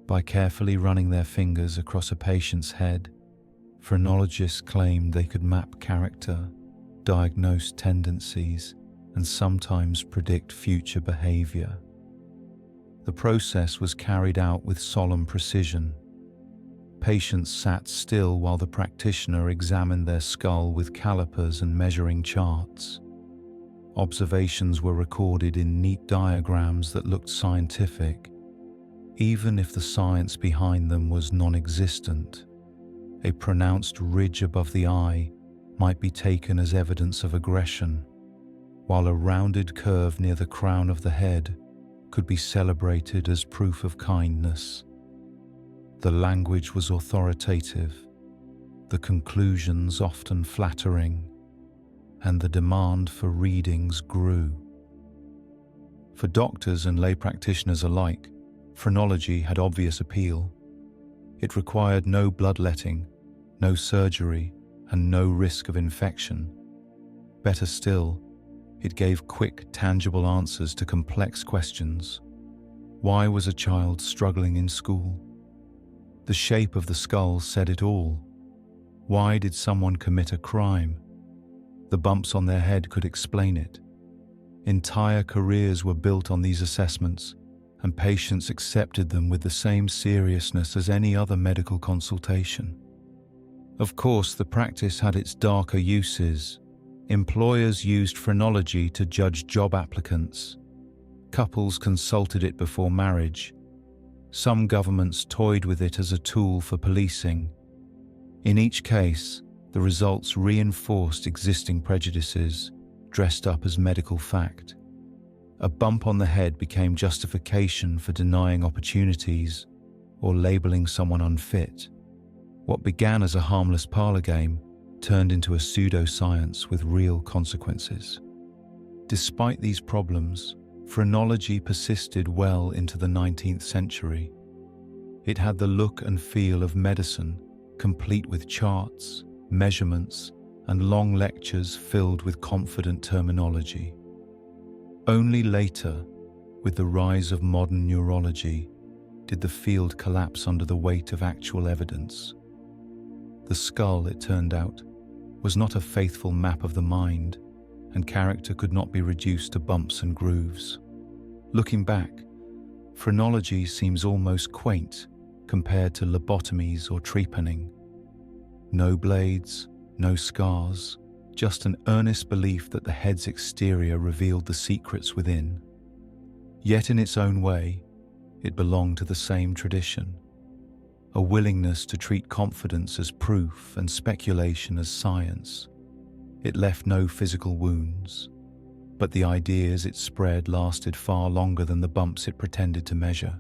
By carefully running their fingers across a patient's head, phrenologists claimed they could map character, diagnose tendencies, and sometimes predict future behavior. The process was carried out with solemn precision. Patients sat still while the practitioner examined their skull with calipers and measuring charts. Observations were recorded in neat diagrams that looked scientific, even if the science behind them was non-existent. A pronounced ridge above the eye might be taken as evidence of aggression, while a rounded curve near the crown of the head could be celebrated as proof of kindness. The language was authoritative, the conclusions often flattering, and the demand for readings grew. For doctors and lay practitioners alike, phrenology had obvious appeal. It required no bloodletting, no surgery, and no risk of infection. Better still, it gave quick, tangible answers to complex questions. Why was a child struggling in school? The shape of the skull said it all. Why did someone commit a crime? The bumps on their head could explain it. Entire careers were built on these assessments, and patients accepted them with the same seriousness as any other medical consultation. Of course, the practice had its darker uses. Employers used phrenology to judge job applicants. Couples consulted it before marriage. Some governments toyed with it as a tool for policing. In each case, the results reinforced existing prejudices, dressed up as medical fact. A bump on the head became justification for denying opportunities or labeling someone unfit. What began as a harmless parlor game turned into a pseudoscience with real consequences. Despite these problems, phrenology persisted well into the 19th century. It had the look and feel of medicine, complete with charts, measurements, and long lectures filled with confident terminology. Only later, with the rise of modern neurology, did the field collapse under the weight of actual evidence. The skull, it turned out, was not a faithful map of the mind, and character could not be reduced to bumps and grooves. Looking back, phrenology seems almost quaint compared to lobotomies or trepanning. No blades, no scars, just an earnest belief that the head's exterior revealed the secrets within. Yet in its own way, it belonged to the same tradition. A willingness to treat confidence as proof and speculation as science. It left no physical wounds, but the ideas it spread lasted far longer than the bumps it pretended to measure.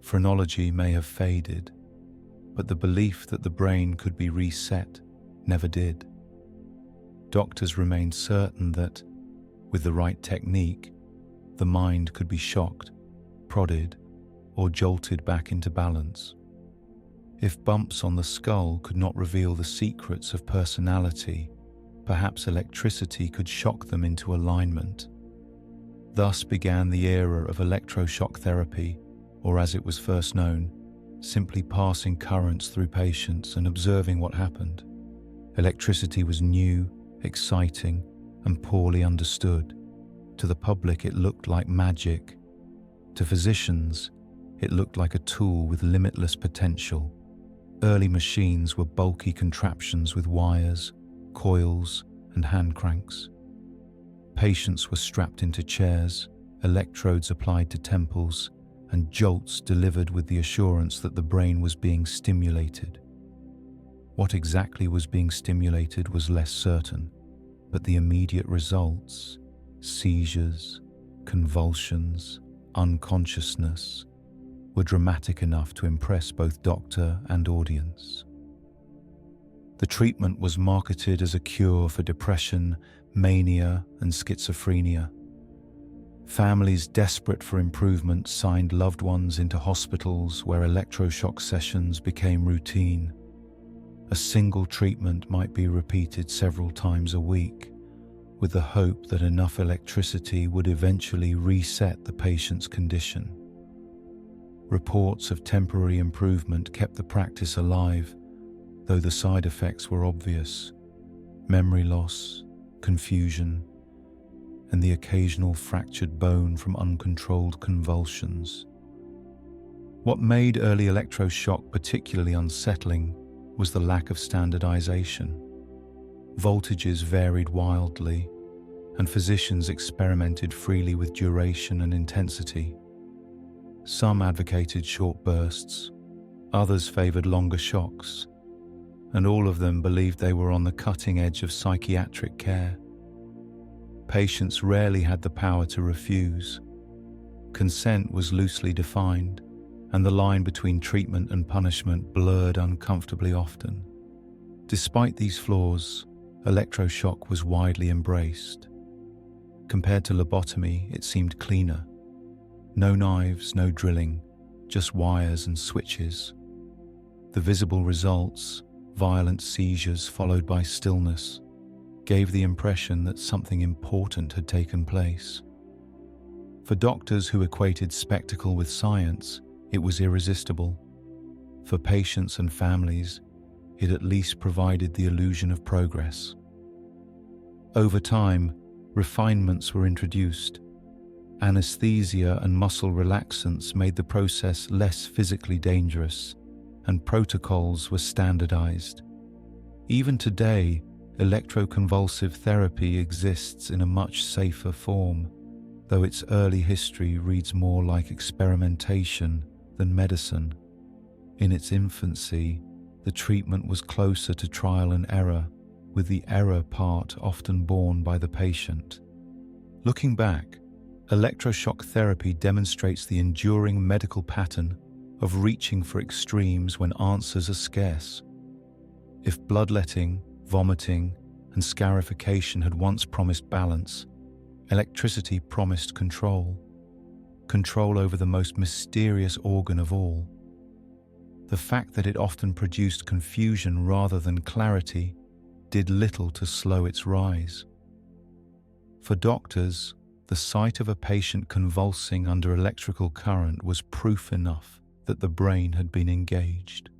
Phrenology may have faded, but the belief that the brain could be reset never did. Doctors remained certain that, with the right technique, the mind could be shocked, prodded, or jolted back into balance. If bumps on the skull could not reveal the secrets of personality, perhaps electricity could shock them into alignment. Thus began the era of electroshock therapy, or as it was first known, simply passing currents through patients and observing what happened. Electricity was new, exciting, and poorly understood. To the public, it looked like magic. To physicians, it looked like a tool with limitless potential. Early machines were bulky contraptions with wires, coils, and hand cranks. Patients were strapped into chairs, electrodes applied to temples, and jolts delivered with the assurance that the brain was being stimulated. What exactly was being stimulated was less certain, but the immediate results, seizures, convulsions, unconsciousness, were dramatic enough to impress both doctor and audience. The treatment was marketed as a cure for depression, mania, and schizophrenia. Families desperate for improvement signed loved ones into hospitals where electroshock sessions became routine. A single treatment might be repeated several times a week, with the hope that enough electricity would eventually reset the patient's condition. Reports of temporary improvement kept the practice alive, though the side effects were obvious: memory loss, confusion, and the occasional fractured bone from uncontrolled convulsions. What made early electroshock particularly unsettling was the lack of standardization. Voltages varied wildly, and physicians experimented freely with duration and intensity. Some advocated short bursts, others favored longer shocks, and all of them believed they were on the cutting edge of psychiatric care. Patients rarely had the power to refuse. Consent was loosely defined, and the line between treatment and punishment blurred uncomfortably often. Despite these flaws, electroshock was widely embraced. Compared to lobotomy, it seemed cleaner. No knives, no drilling, just wires and switches. The visible results, violent seizures followed by stillness, gave the impression that something important had taken place. For doctors who equated spectacle with science, it was irresistible. For patients and families, it at least provided the illusion of progress. Over time, refinements were introduced. Anesthesia and muscle relaxants made the process less physically dangerous, and protocols were standardized. Even today, electroconvulsive therapy exists in a much safer form, though its early history reads more like experimentation than medicine. In its infancy, the treatment was closer to trial and error, with the error part often borne by the patient. Looking back, electroshock therapy demonstrates the enduring medical pattern of reaching for extremes when answers are scarce. If bloodletting, vomiting, and scarification had once promised balance, electricity promised control. Control over the most mysterious organ of all. The fact that it often produced confusion rather than clarity did little to slow its rise. For doctors, the sight of a patient convulsing under electrical current was proof enough that the brain had been engaged.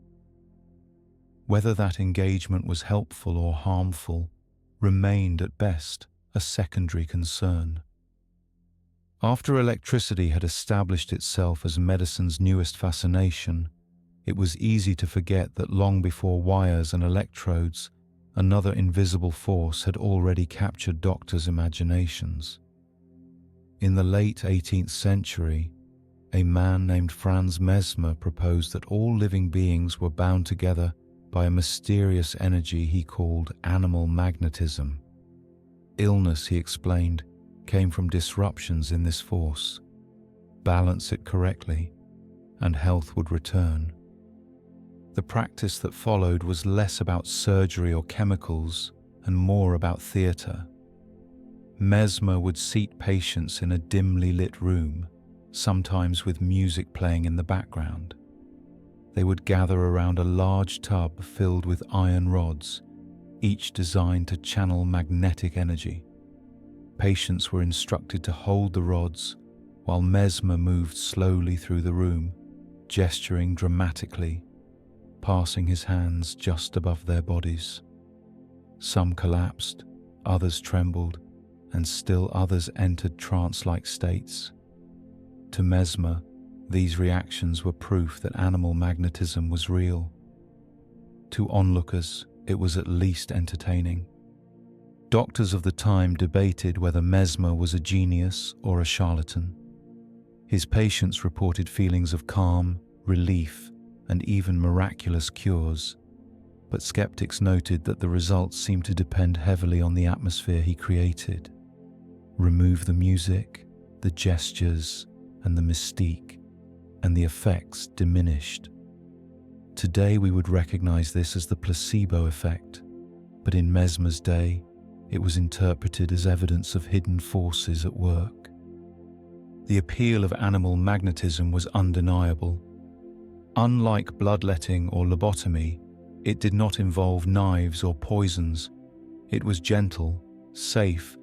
Whether that engagement was helpful or harmful remained at best a secondary concern. After electricity had established itself as medicine's newest fascination, it was easy to forget that long before wires and electrodes, another invisible force had already captured doctors' imaginations. In the late 18th century, a man named Franz Mesmer proposed that all living beings were bound together by a mysterious energy he called animal magnetism. Illness, he explained, came from disruptions in this force. Balance it correctly, and health would return. The practice that followed was less about surgery or chemicals and more about theatre. Mesmer would seat patients in a dimly lit room, sometimes with music playing in the background. They would gather around a large tub filled with iron rods, each designed to channel magnetic energy. Patients were instructed to hold the rods while Mesmer moved slowly through the room, gesturing dramatically, passing his hands just above their bodies. Some collapsed, others trembled, and still others entered trance-like states. To Mesmer, these reactions were proof that animal magnetism was real. To onlookers, it was at least entertaining. Doctors of the time debated whether Mesmer was a genius or a charlatan. His patients reported feelings of calm, relief, and even miraculous cures, but skeptics noted that the results seemed to depend heavily on the atmosphere he created. Remove the music, the gestures, and the mystique, and the effects diminished. Today we would recognize this as the placebo effect, but in Mesmer's day, it was interpreted as evidence of hidden forces at work. The appeal of animal magnetism was undeniable. Unlike bloodletting or lobotomy, it did not involve knives or poisons. It was gentle, safe,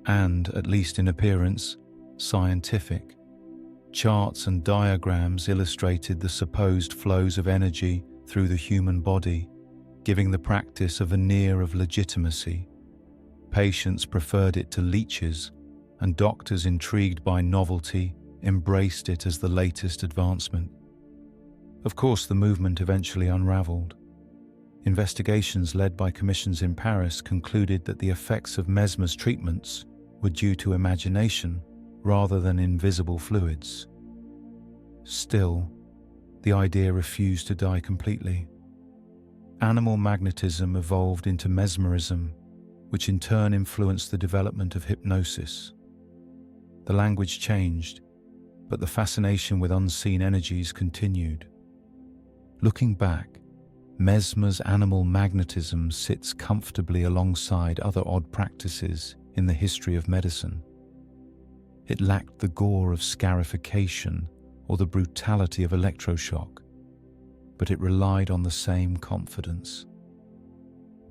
and, at least in appearance, scientific. Charts and diagrams illustrated the supposed flows of energy through the human body, giving the practice a veneer of legitimacy. Patients preferred it to leeches, and doctors intrigued by novelty embraced it as the latest advancement. Of course, the movement eventually unraveled. Investigations led by commissions in Paris concluded that the effects of Mesmer's treatments were due to imagination rather than invisible fluids. Still, the idea refused to die completely. Animal magnetism evolved into mesmerism, which in turn influenced the development of hypnosis. The language changed, but the fascination with unseen energies continued. Looking back, Mesmer's animal magnetism sits comfortably alongside other odd practices in the history of medicine. It lacked the gore of scarification or the brutality of electroshock, but it relied on the same confidence.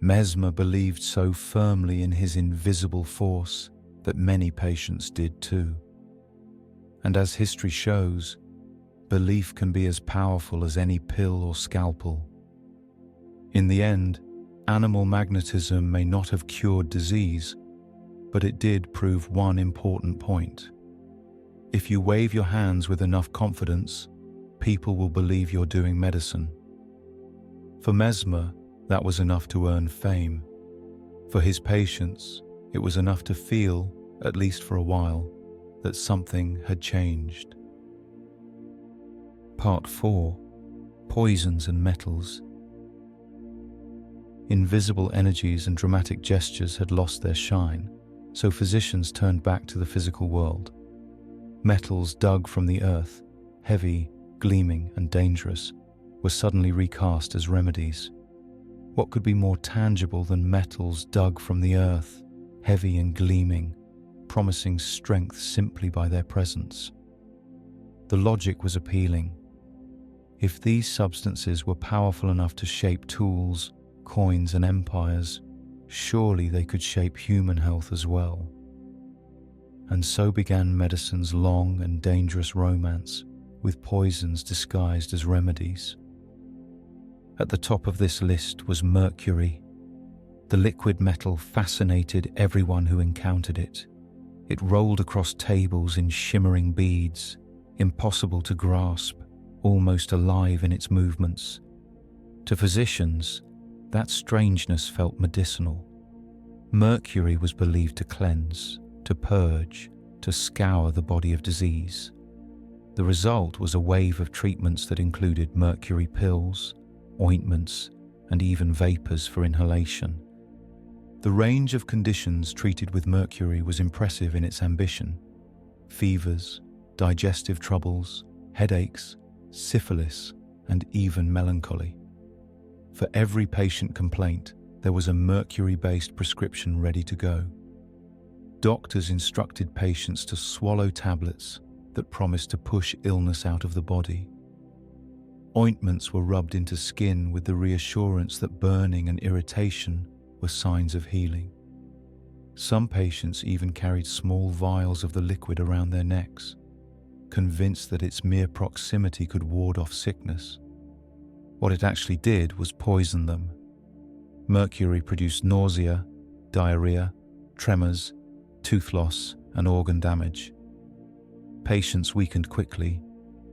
Mesmer believed so firmly in his invisible force that many patients did too. And as history shows, belief can be as powerful as any pill or scalpel. In the end, animal magnetism may not have cured disease, but it did prove one important point. If you wave your hands with enough confidence, people will believe you're doing medicine. For Mesmer, that was enough to earn fame. For his patients, it was enough to feel, at least for a while, that something had changed. Part 4. Poisons and metals. Invisible energies and dramatic gestures had lost their shine, so physicians turned back to the physical world. Metals dug from the earth, heavy, gleaming, and dangerous, were suddenly recast as remedies. What could be more tangible than metals dug from the earth, heavy and gleaming, promising strength simply by their presence? The logic was appealing. If these substances were powerful enough to shape tools, coins, and empires, surely they could shape human health as well. And so began medicine's long and dangerous romance with poisons disguised as remedies. At the top of this list was mercury. The liquid metal fascinated everyone who encountered it. It rolled across tables in shimmering beads, impossible to grasp, almost alive in its movements. To physicians, that strangeness felt medicinal. Mercury was believed to cleanse, to purge, to scour the body of disease. The result was a wave of treatments that included mercury pills, ointments, and even vapors for inhalation. The range of conditions treated with mercury was impressive in its ambition: fevers, digestive troubles, headaches, syphilis, and even melancholy. For every patient complaint, there was a mercury-based prescription ready to go. Doctors instructed patients to swallow tablets that promised to push illness out of the body. Ointments were rubbed into skin with the reassurance that burning and irritation were signs of healing. Some patients even carried small vials of the liquid around their necks, convinced that its mere proximity could ward off sickness. What it actually did was poison them. Mercury produced nausea, diarrhea, tremors, tooth loss, and organ damage. Patients weakened quickly,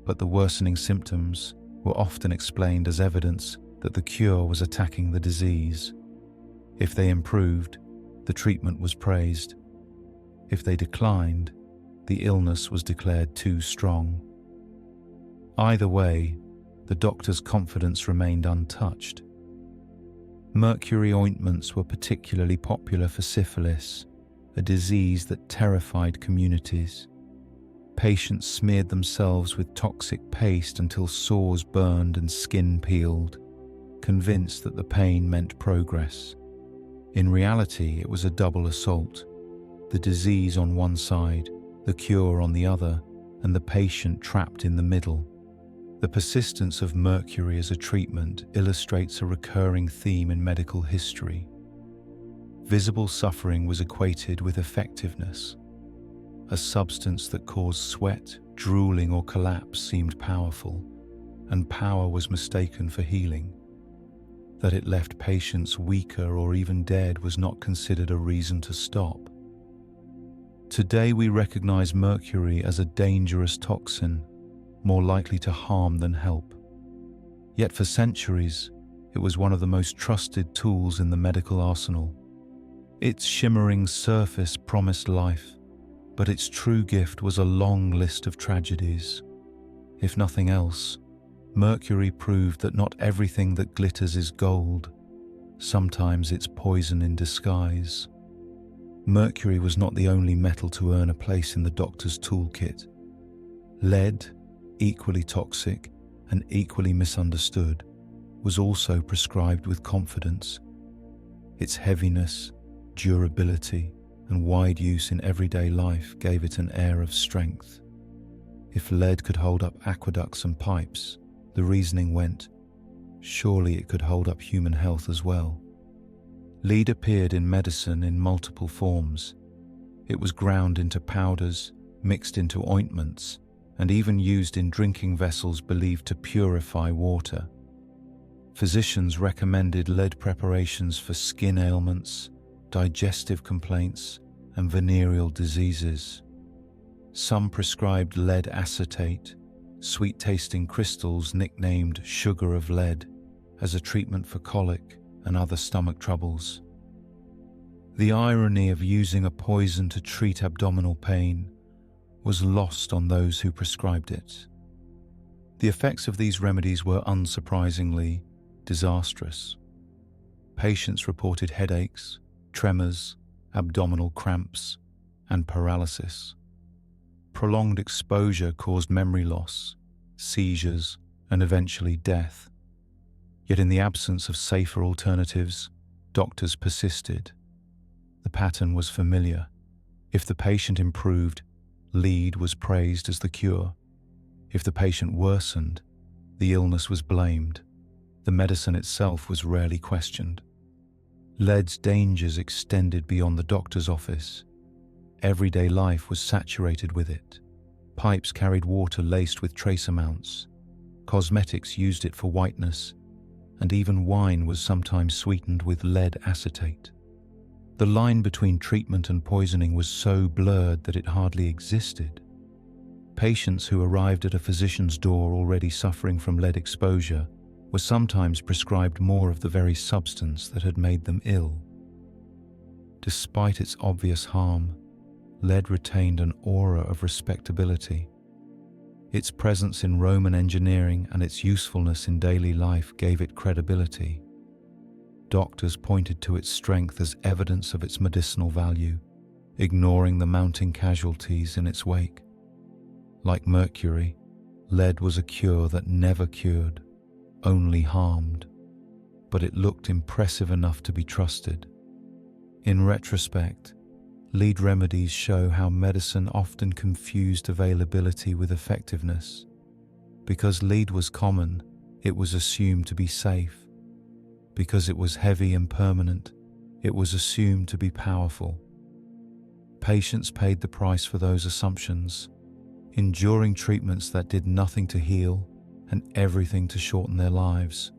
but the worsening symptoms were often explained as evidence that the cure was attacking the disease. If they improved, the treatment was praised. If they declined, the illness was declared too strong. Either way, the doctor's confidence remained untouched. Mercury ointments were particularly popular for syphilis, a disease that terrified communities. Patients smeared themselves with toxic paste until sores burned and skin peeled, convinced that the pain meant progress. In reality, it was a double assault: the disease on one side, the cure on the other, and the patient trapped in the middle. The persistence of mercury as a treatment illustrates a recurring theme in medical history. Visible suffering was equated with effectiveness. A substance that caused sweat, drooling, or collapse seemed powerful, and power was mistaken for healing. That it left patients weaker or even dead was not considered a reason to stop. Today we recognize mercury as a dangerous toxin, more likely to harm than help. Yet for centuries, it was one of the most trusted tools in the medical arsenal. Its shimmering surface promised life, but its true gift was a long list of tragedies. If nothing else, mercury proved that not everything that glitters is gold. Sometimes it's poison in disguise. Mercury was not the only metal to earn a place in the doctor's toolkit. Lead, equally toxic and equally misunderstood, was also prescribed with confidence. Its heaviness, durability, and wide use in everyday life gave it an air of strength. If lead could hold up aqueducts and pipes, the reasoning went, surely it could hold up human health as well. Lead appeared in medicine in multiple forms. It was ground into powders, mixed into ointments, and even used in drinking vessels believed to purify water. Physicians recommended lead preparations for skin ailments, digestive complaints, and venereal diseases. Some prescribed lead acetate, sweet-tasting crystals nicknamed sugar of lead, as a treatment for colic and other stomach troubles. The irony of using a poison to treat abdominal pain was lost on those who prescribed it. The effects of these remedies were unsurprisingly disastrous. Patients reported headaches, tremors, abdominal cramps, and paralysis. Prolonged exposure caused memory loss, seizures, and eventually death. Yet in the absence of safer alternatives, doctors persisted. The pattern was familiar. If the patient improved, lead was praised as the cure. If the patient worsened, the illness was blamed. The medicine itself was rarely questioned. Lead's dangers extended beyond the doctor's office. Everyday life was saturated with it. Pipes carried water laced with trace amounts. Cosmetics used it for whiteness, and even wine was sometimes sweetened with lead acetate. The line between treatment and poisoning was so blurred that it hardly existed. Patients who arrived at a physician's door already suffering from lead exposure were sometimes prescribed more of the very substance that had made them ill. Despite its obvious harm, lead retained an aura of respectability. Its presence in Roman engineering and its usefulness in daily life gave it credibility. Doctors pointed to its strength as evidence of its medicinal value, ignoring the mounting casualties in its wake. Like mercury, lead was a cure that never cured, only harmed, but it looked impressive enough to be trusted. In retrospect, lead remedies show how medicine often confused availability with effectiveness. Because lead was common, it was assumed to be safe. Because it was heavy and permanent, it was assumed to be powerful. Patients paid the price for those assumptions, enduring treatments that did nothing to heal and everything to shorten their lives.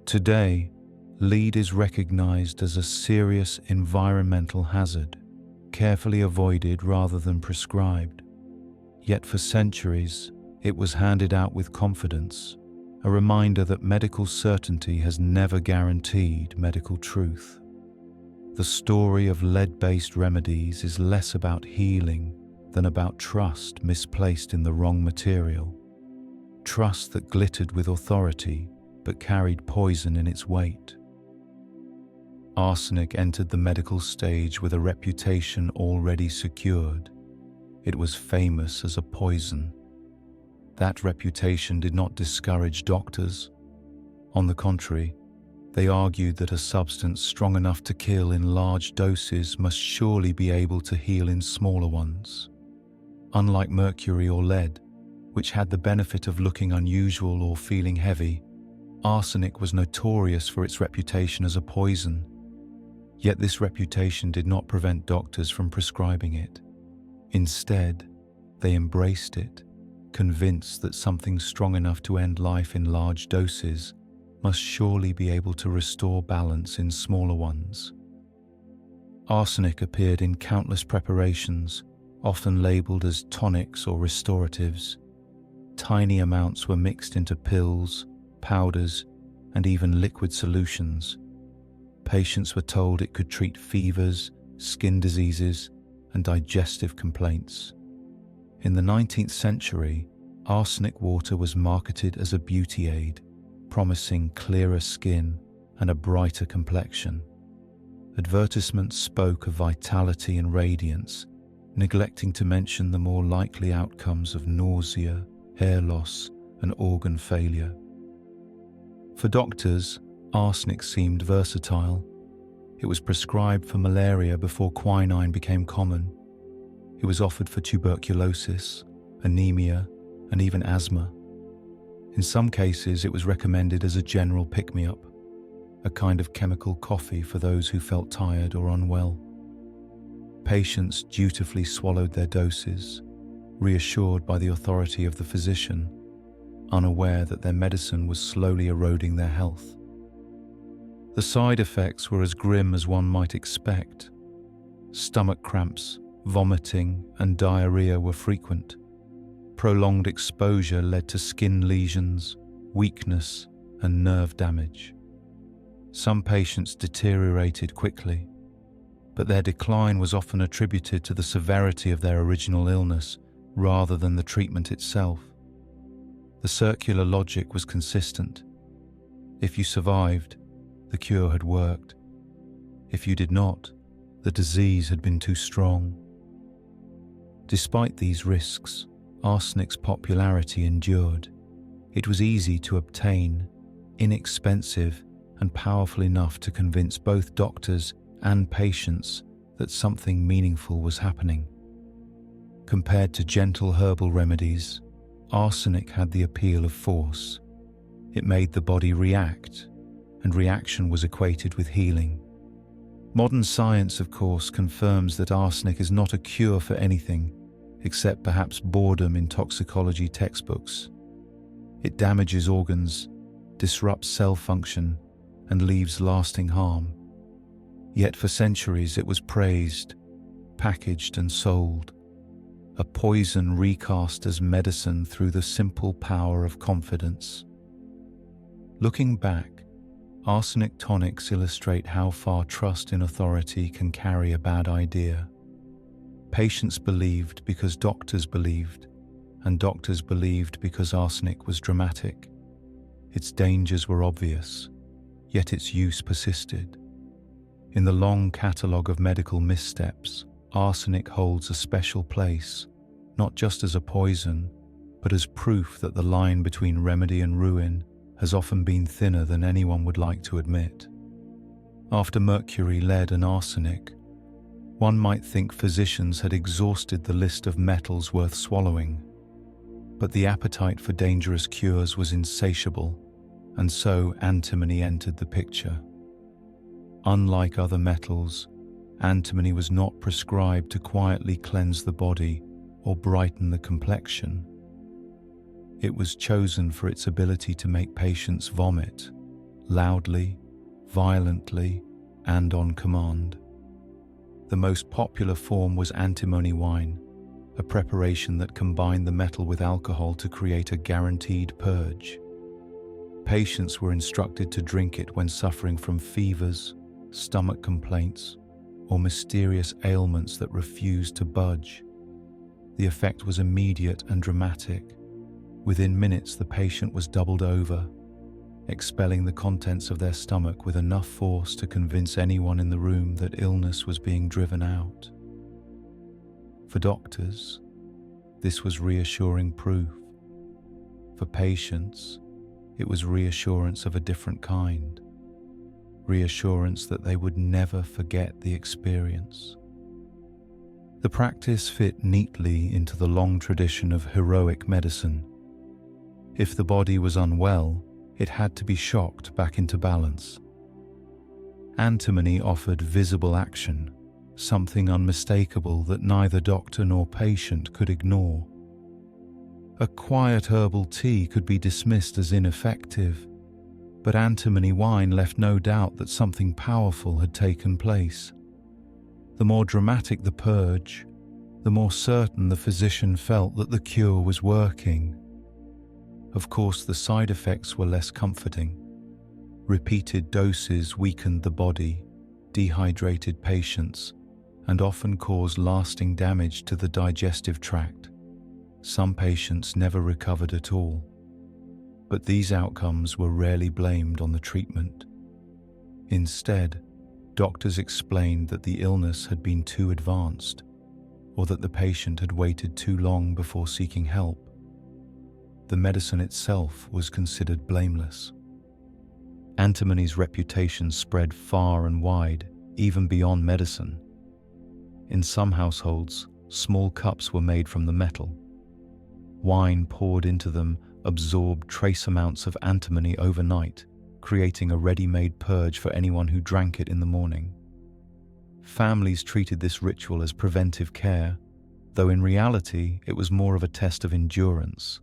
Today, lead is recognized as a serious environmental hazard, carefully avoided rather than prescribed. Yet for centuries, it was handed out with confidence, a reminder that medical certainty has never guaranteed medical truth. The story of lead-based remedies is less about healing than about trust misplaced in the wrong material. Trust that glittered with authority but carried poison in its weight. Arsenic entered the medical stage with a reputation already secured. It was famous as a poison. That reputation did not discourage doctors. On the contrary, they argued that a substance strong enough to kill in large doses must surely be able to heal in smaller ones. Unlike mercury or lead, which had the benefit of looking unusual or feeling heavy, arsenic was notorious for its reputation as a poison. Yet this reputation did not prevent doctors from prescribing it. Instead, they embraced it, convinced that something strong enough to end life in large doses must surely be able to restore balance in smaller ones. Arsenic appeared in countless preparations, often labeled as tonics or restoratives. Tiny amounts were mixed into pills, powders, and even liquid solutions. Patients were told it could treat fevers, skin diseases, and digestive complaints. In the 19th century, arsenic water was marketed as a beauty aid, promising clearer skin and a brighter complexion. Advertisements spoke of vitality and radiance, neglecting to mention the more likely outcomes of nausea, hair loss, and organ failure. For doctors, arsenic seemed versatile. It was prescribed for malaria before quinine became common. It was offered for tuberculosis, anemia, and even asthma. In some cases, it was recommended as a general pick-me-up, a kind of chemical coffee for those who felt tired or unwell. Patients dutifully swallowed their doses, reassured by the authority of the physician, unaware that their medicine was slowly eroding their health. The side effects were as grim as one might expect. Stomach cramps, vomiting, and diarrhea were frequent. Prolonged exposure led to skin lesions, weakness, and nerve damage. Some patients deteriorated quickly, but their decline was often attributed to the severity of their original illness rather than the treatment itself. The circular logic was consistent. If you survived, the cure had worked. If you did not, the disease had been too strong. Despite these risks, arsenic's popularity endured. It was easy to obtain, inexpensive, and powerful enough to convince both doctors and patients that something meaningful was happening. Compared to gentle herbal remedies, arsenic had the appeal of force. It made the body react, and reaction was equated with healing. Modern science, of course, confirms that arsenic is not a cure for anything, except perhaps boredom in toxicology textbooks. It damages organs, disrupts cell function, and leaves lasting harm. Yet for centuries it was praised, packaged and sold, a poison recast as medicine through the simple power of confidence. Looking back, arsenic tonics illustrate how far trust in authority can carry a bad idea. Patients believed because doctors believed, and doctors believed because arsenic was dramatic. Its dangers were obvious, yet its use persisted. In the long catalogue of medical missteps, arsenic holds a special place, not just as a poison, but as proof that the line between remedy and ruin has often been thinner than anyone would like to admit. After mercury, lead and arsenic, one might think physicians had exhausted the list of metals worth swallowing. But the appetite for dangerous cures was insatiable, and so antimony entered the picture. Unlike other metals, antimony was not prescribed to quietly cleanse the body or brighten the complexion. It was chosen for its ability to make patients vomit, loudly, violently, and on command. The most popular form was antimony wine, a preparation that combined the metal with alcohol to create a guaranteed purge. Patients were instructed to drink it when suffering from fevers, stomach complaints, or mysterious ailments that refused to budge. The effect was immediate and dramatic. Within minutes, the patient was doubled over, expelling the contents of their stomach with enough force to convince anyone in the room that illness was being driven out. For doctors, this was reassuring proof. For patients, it was reassurance of a different kind. Reassurance that they would never forget the experience. The practice fit neatly into the long tradition of heroic medicine. If the body was unwell, it had to be shocked back into balance. Antimony offered visible action, something unmistakable that neither doctor nor patient could ignore. A quiet herbal tea could be dismissed as ineffective, but antimony wine left no doubt that something powerful had taken place. The more dramatic the purge, the more certain the physician felt that the cure was working. Of course, the side effects were less comforting. Repeated doses weakened the body, dehydrated patients, and often caused lasting damage to the digestive tract. Some patients never recovered at all. But these outcomes were rarely blamed on the treatment. Instead, doctors explained that the illness had been too advanced, or that the patient had waited too long before seeking help. The medicine itself was considered blameless. Antimony's reputation spread far and wide, even beyond medicine. In some households, small cups were made from the metal. Wine poured into them absorbed trace amounts of antimony overnight, creating a ready-made purge for anyone who drank it in the morning. Families treated this ritual as preventive care, though in reality it was more of a test of endurance.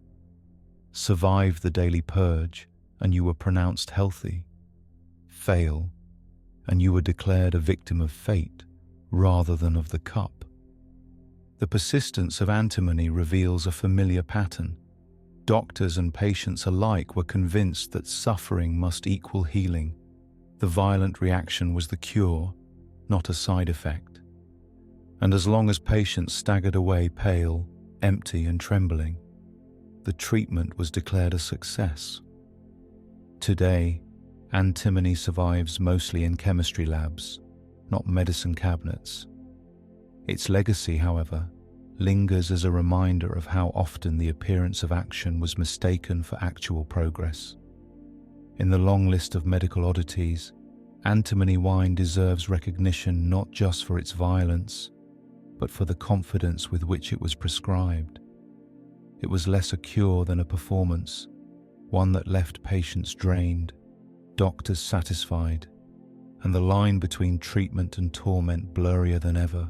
Survive the daily purge, and you were pronounced healthy. Fail, and you were declared a victim of fate rather than of the cup. The persistence of antimony reveals a familiar pattern. Doctors and patients alike were convinced that suffering must equal healing. The violent reaction was the cure, not a side effect. And as long as patients staggered away pale, empty and trembling, the treatment was declared a success. Today, antimony survives mostly in chemistry labs, not medicine cabinets. Its legacy, however, lingers as a reminder of how often the appearance of action was mistaken for actual progress. In the long list of medical oddities, antimony wine deserves recognition not just for its violence, but for the confidence with which it was prescribed. It was less a cure than a performance, one that left patients drained, doctors satisfied, and the line between treatment and torment blurrier than ever.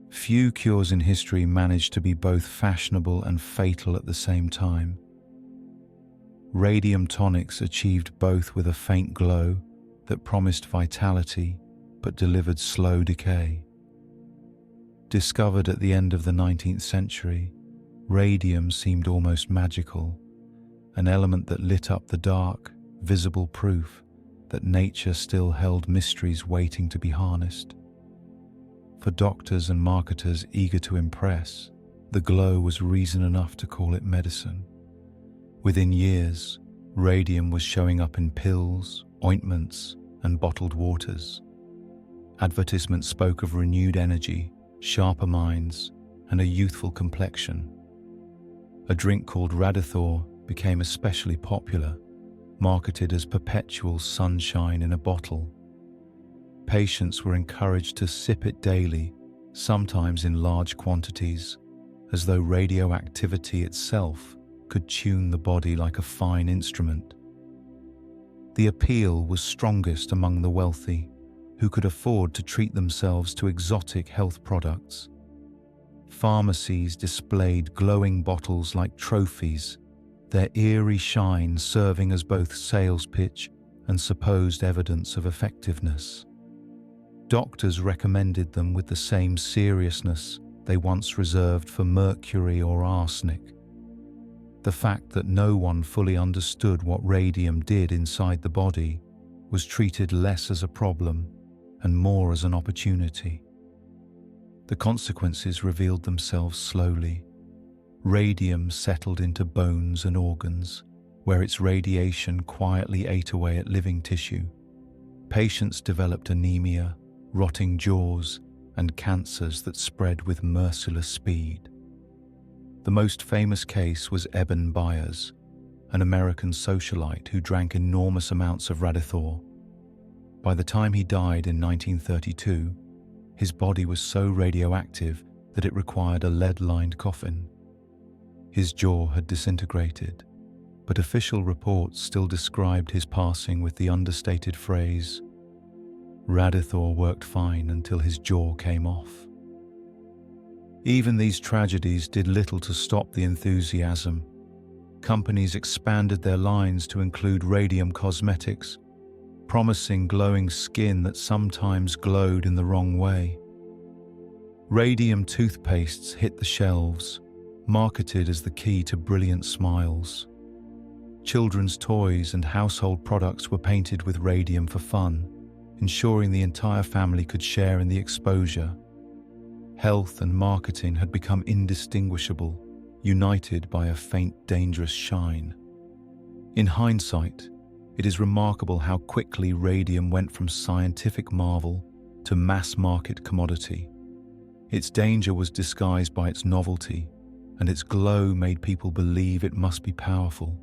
Few cures in history managed to be both fashionable and fatal at the same time. Radium tonics achieved both with a faint glow that promised vitality but delivered slow decay. Discovered at the end of the 19th century, radium seemed almost magical, an element that lit up the dark, visible proof that nature still held mysteries waiting to be harnessed. For doctors and marketers eager to impress, the glow was reason enough to call it medicine. Within years, radium was showing up in pills, ointments, and bottled waters. Advertisements spoke of renewed energy, sharper minds, and a youthful complexion. A drink called Radithor became especially popular, marketed as perpetual sunshine in a bottle. Patients were encouraged to sip it daily, sometimes in large quantities, as though radioactivity itself could tune the body like a fine instrument. The appeal was strongest among the wealthy, who could afford to treat themselves to exotic health products. Pharmacies displayed glowing bottles like trophies, their eerie shine serving as both sales pitch and supposed evidence of effectiveness. Doctors recommended them with the same seriousness they once reserved for mercury or arsenic. The fact that no one fully understood what radium did inside the body was treated less as a problem and more as an opportunity. The consequences revealed themselves slowly. Radium settled into bones and organs, where its radiation quietly ate away at living tissue. Patients developed anemia, rotting jaws, and cancers that spread with merciless speed. The most famous case was Eben Byers, an American socialite who drank enormous amounts of Radithor. By the time he died in 1932, his body was so radioactive that it required a lead-lined coffin. His jaw had disintegrated, but official reports still described his passing with the understated phrase, "Radithor worked fine until his jaw came off." Even these tragedies did little to stop the enthusiasm. Companies expanded their lines to include radium cosmetics, promising glowing skin that sometimes glowed in the wrong way. Radium toothpastes hit the shelves, marketed as the key to brilliant smiles. Children's toys and household products were painted with radium for fun, ensuring the entire family could share in the exposure. Health and marketing had become indistinguishable, united by a faint, dangerous shine. In hindsight, it is remarkable how quickly radium went from scientific marvel to mass-market commodity. Its danger was disguised by its novelty, and its glow made people believe it must be powerful.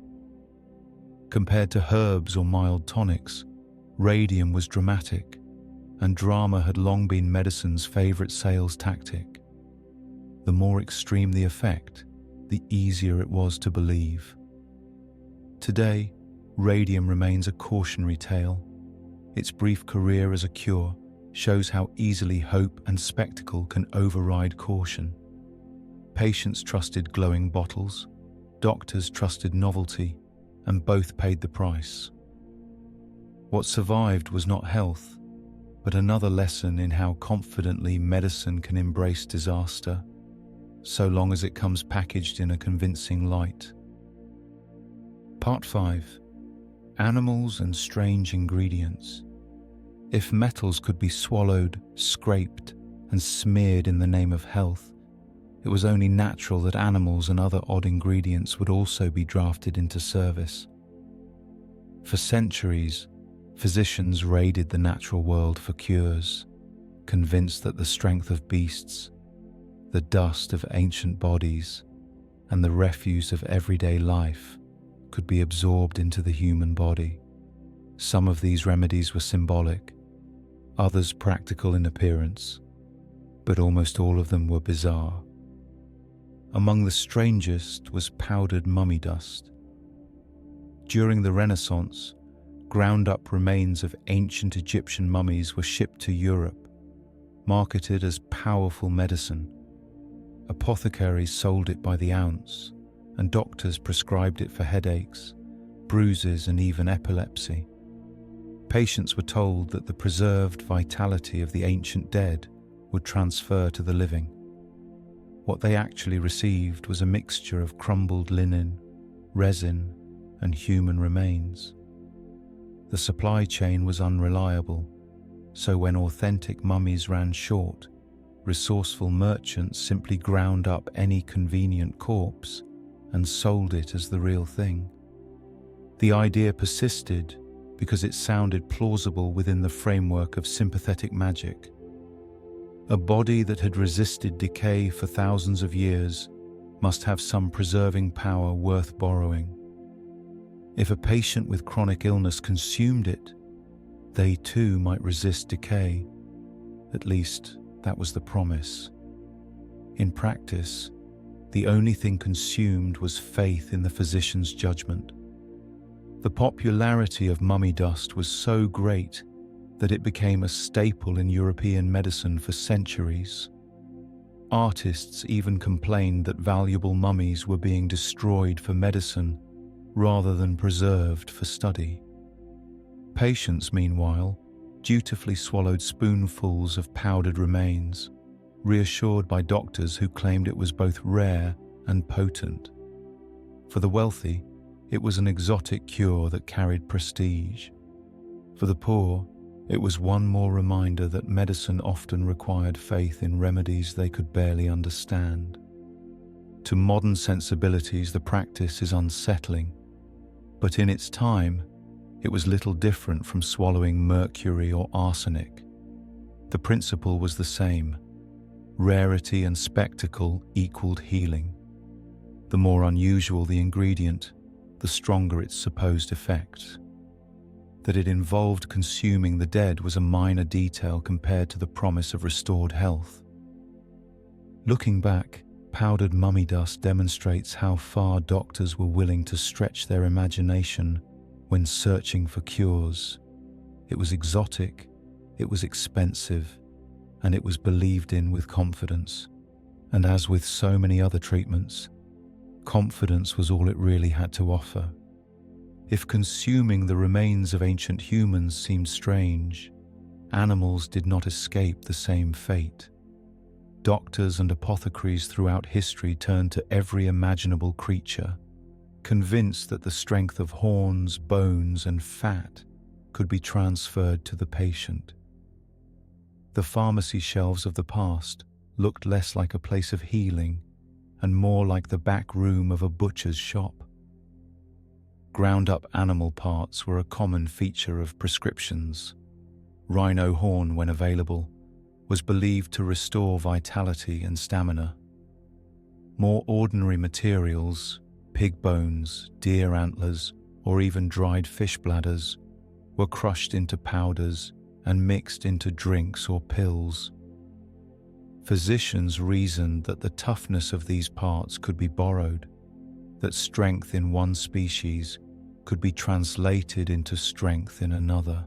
Compared to herbs or mild tonics, radium was dramatic, and drama had long been medicine's favorite sales tactic. The more extreme the effect, the easier it was to believe. Today, radium remains a cautionary tale. Its brief career as a cure shows how easily hope and spectacle can override caution. Patients trusted glowing bottles, doctors trusted novelty, and both paid the price. What survived was not health, but another lesson in how confidently medicine can embrace disaster, so long as it comes packaged in a convincing light. Part 5. Animals and strange ingredients. If metals could be swallowed, scraped, and smeared in the name of health, it was only natural that animals and other odd ingredients would also be drafted into service. For centuries, physicians raided the natural world for cures, convinced that the strength of beasts, the dust of ancient bodies, and the refuse of everyday life could be absorbed into the human body. Some of these remedies were symbolic, others practical in appearance, but almost all of them were bizarre. Among the strangest was powdered mummy dust. During the Renaissance, ground-up remains of ancient Egyptian mummies were shipped to Europe, marketed as powerful medicine. Apothecaries sold it by the ounce, and doctors prescribed it for headaches, bruises, and even epilepsy. Patients were told that the preserved vitality of the ancient dead would transfer to the living. What they actually received was a mixture of crumbled linen, resin, and human remains. The supply chain was unreliable, so when authentic mummies ran short, resourceful merchants simply ground up any convenient corpse and sold it as the real thing. The idea persisted because it sounded plausible within the framework of sympathetic magic. A body that had resisted decay for thousands of years must have some preserving power worth borrowing. If a patient with chronic illness consumed it, they too might resist decay. At least, that was the promise. In practice, the only thing consumed was faith in the physician's judgment. The popularity of mummy dust was so great that it became a staple in European medicine for centuries. Artists even complained that valuable mummies were being destroyed for medicine rather than preserved for study. Patients, meanwhile, dutifully swallowed spoonfuls of powdered remains, reassured by doctors who claimed it was both rare and potent. For the wealthy, it was an exotic cure that carried prestige. For the poor, it was one more reminder that medicine often required faith in remedies they could barely understand. To modern sensibilities, the practice is unsettling, but in its time, it was little different from swallowing mercury or arsenic. The principle was the same. Rarity and spectacle equaled healing. The more unusual the ingredient, the stronger its supposed effect. That it involved consuming the dead was a minor detail compared to the promise of restored health. Looking back, powdered mummy dust demonstrates how far doctors were willing to stretch their imagination when searching for cures. It was exotic, it was expensive, and it was believed in with confidence. And as with so many other treatments, confidence was all it really had to offer. If consuming the remains of ancient humans seemed strange, animals did not escape the same fate. Doctors and apothecaries throughout history turned to every imaginable creature, convinced that the strength of horns, bones, and fat could be transferred to the patient. The pharmacy shelves of the past looked less like a place of healing and more like the back room of a butcher's shop. Ground-up animal parts were a common feature of prescriptions. Rhino horn, when available, was believed to restore vitality and stamina. More ordinary materials, pig bones, deer antlers, or even dried fish bladders, were crushed into powders and mixed into drinks or pills. Physicians reasoned that the toughness of these parts could be borrowed, that strength in one species could be translated into strength in another.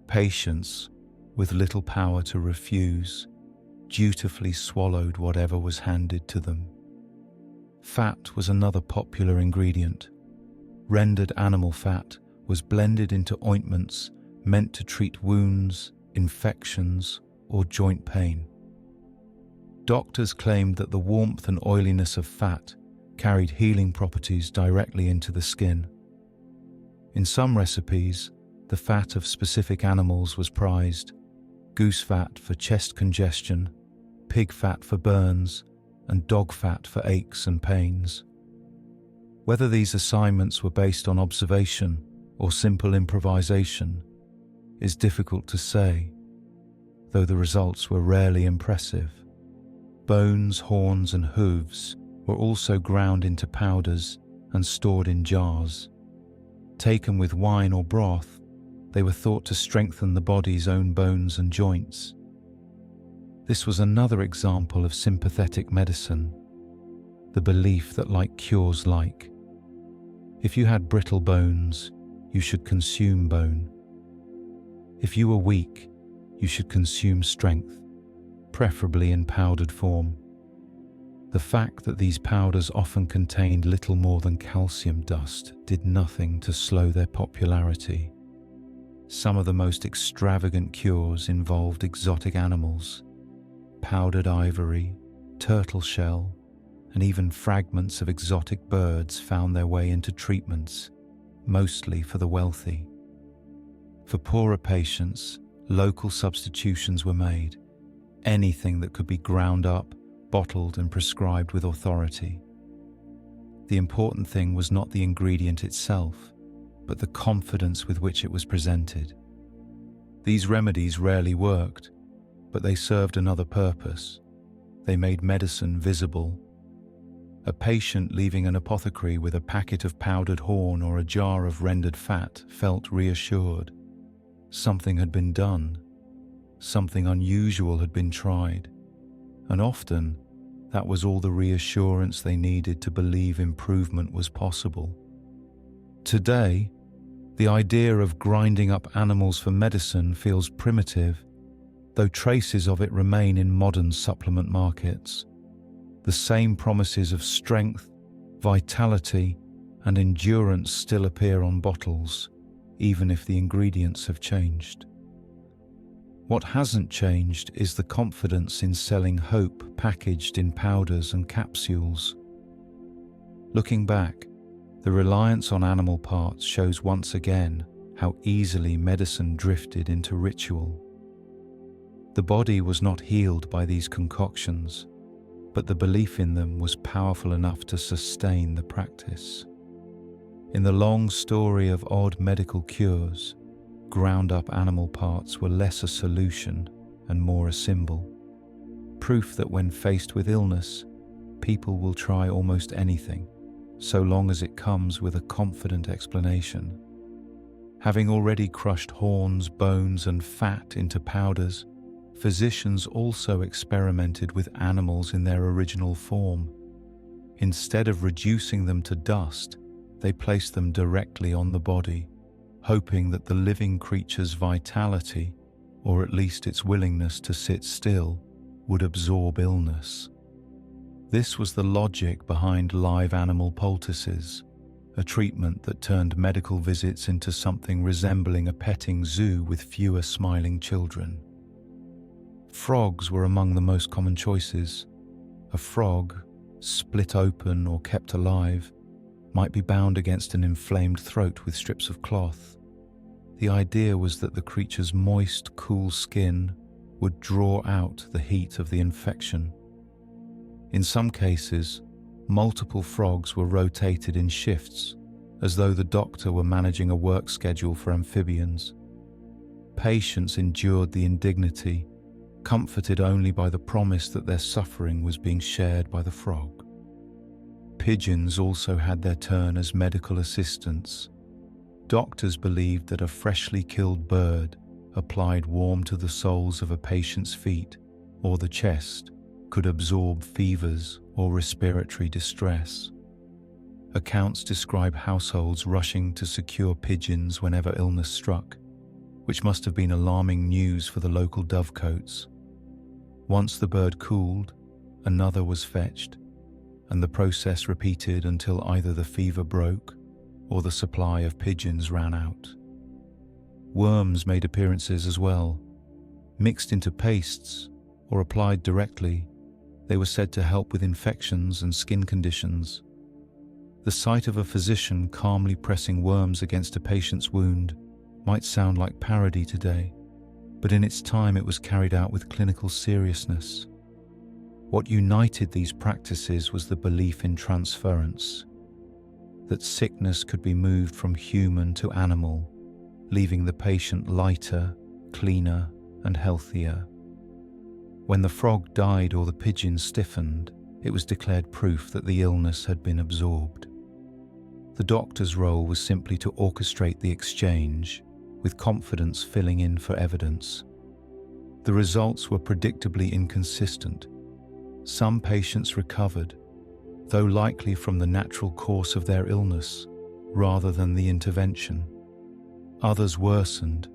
Patients, with little power to refuse, dutifully swallowed whatever was handed to them. Fat was another popular ingredient. Rendered animal fat was blended into ointments meant to treat wounds, infections, or joint pain. Doctors claimed that the warmth and oiliness of fat carried healing properties directly into the skin. In some recipes, the fat of specific animals was prized: goose fat for chest congestion, pig fat for burns, and dog fat for aches and pains. Whether these assignments were based on observation or simple improvisation is difficult to say, though the results were rarely impressive. Bones, horns, and hooves were also ground into powders and stored in jars. Taken with wine or broth, they were thought to strengthen the body's own bones and joints. This was another example of sympathetic medicine, the belief that like cures like. If you had brittle bones, you should consume bone. If you are weak, you should consume strength, preferably in powdered form. The fact that these powders often contained little more than calcium dust did nothing to slow their popularity. Some of the most extravagant cures involved exotic animals, powdered ivory, turtle shell, and even fragments of exotic birds found their way into treatments, mostly for the wealthy. For poorer patients, local substitutions were made, anything that could be ground up, bottled and prescribed with authority. The important thing was not the ingredient itself, but the confidence with which it was presented. These remedies rarely worked, but they served another purpose. They made medicine visible. A patient leaving an apothecary with a packet of powdered horn or a jar of rendered fat felt reassured. Something had been done. Something unusual had been tried. And often, that was all the reassurance they needed to believe improvement was possible. Today, the idea of grinding up animals for medicine feels primitive, though traces of it remain in modern supplement markets. The same promises of strength, vitality, and endurance still appear on bottles, even if the ingredients have changed. What hasn't changed is the confidence in selling hope packaged in powders and capsules. Looking back, the reliance on animal parts shows once again how easily medicine drifted into ritual. The body was not healed by these concoctions, but the belief in them was powerful enough to sustain the practice. In the long story of odd medical cures, ground-up animal parts were less a solution and more a symbol. Proof that when faced with illness, people will try almost anything, so long as it comes with a confident explanation. Having already crushed horns, bones, and fat into powders, physicians also experimented with animals in their original form. Instead of reducing them to dust, they placed them directly on the body, hoping that the living creature's vitality, or at least its willingness to sit still, would absorb illness. This was the logic behind live animal poultices, a treatment that turned medical visits into something resembling a petting zoo with fewer smiling children. Frogs were among the most common choices. A frog, split open or kept alive, might be bound against an inflamed throat with strips of cloth. The idea was that the creature's moist, cool skin would draw out the heat of the infection. In some cases, multiple frogs were rotated in shifts, as though the doctor were managing a work schedule for amphibians. Patients endured the indignity, comforted only by the promise that their suffering was being shared by the frog. Pigeons also had their turn as medical assistants. Doctors believed that a freshly killed bird, applied warm to the soles of a patient's feet or the chest, could absorb fevers or respiratory distress. Accounts describe households rushing to secure pigeons whenever illness struck, which must have been alarming news for the local dovecotes. Once the bird cooled, another was fetched, and the process repeated until either the fever broke or the supply of pigeons ran out. Worms made appearances as well. Mixed into pastes or applied directly, they were said to help with infections and skin conditions. The sight of a physician calmly pressing worms against a patient's wound might sound like parody today, but in its time it was carried out with clinical seriousness. What united these practices was the belief in transference, that sickness could be moved from human to animal, leaving the patient lighter, cleaner, and healthier. When the frog died or the pigeon stiffened, it was declared proof that the illness had been absorbed. The doctor's role was simply to orchestrate the exchange, with confidence filling in for evidence. The results were predictably inconsistent. Some patients recovered, though likely from the natural course of their illness, rather than the intervention. Others worsened,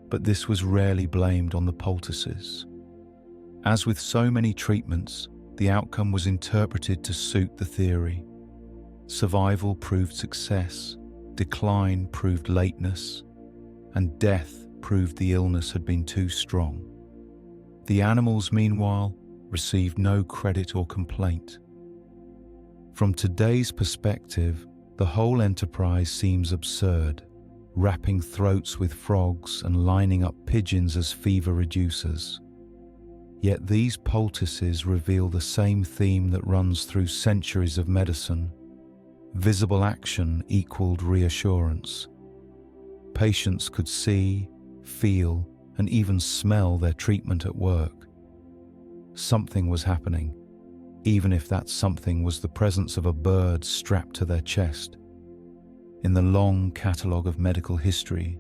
but this was rarely blamed on the poultices. As with so many treatments, the outcome was interpreted to suit the theory. Survival proved success, decline proved lateness, and death proved the illness had been too strong. The animals, meanwhile, received no credit or complaint. From today's perspective, the whole enterprise seems absurd, wrapping throats with frogs and lining up pigeons as fever reducers. Yet these poultices reveal the same theme that runs through centuries of medicine. Visible action equaled reassurance. Patients could see, feel, and even smell their treatment at work. Something was happening, even if that something was the presence of a bird strapped to their chest. In the long catalogue of medical history,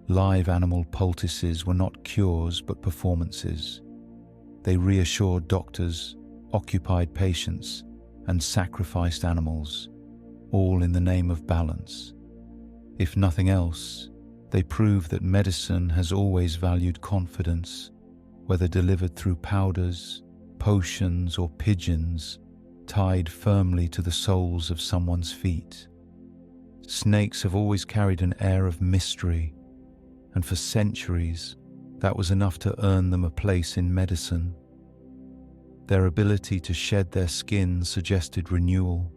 live animal poultices were not cures but performances. They reassured doctors, occupied patients, and sacrificed animals, all in the name of balance. If nothing else, they prove that medicine has always valued confidence, whether delivered through powders, potions, or pigeons, tied firmly to the soles of someone's feet. Snakes have always carried an air of mystery, and for centuries, that was enough to earn them a place in medicine. Their ability to shed their skin suggested renewal,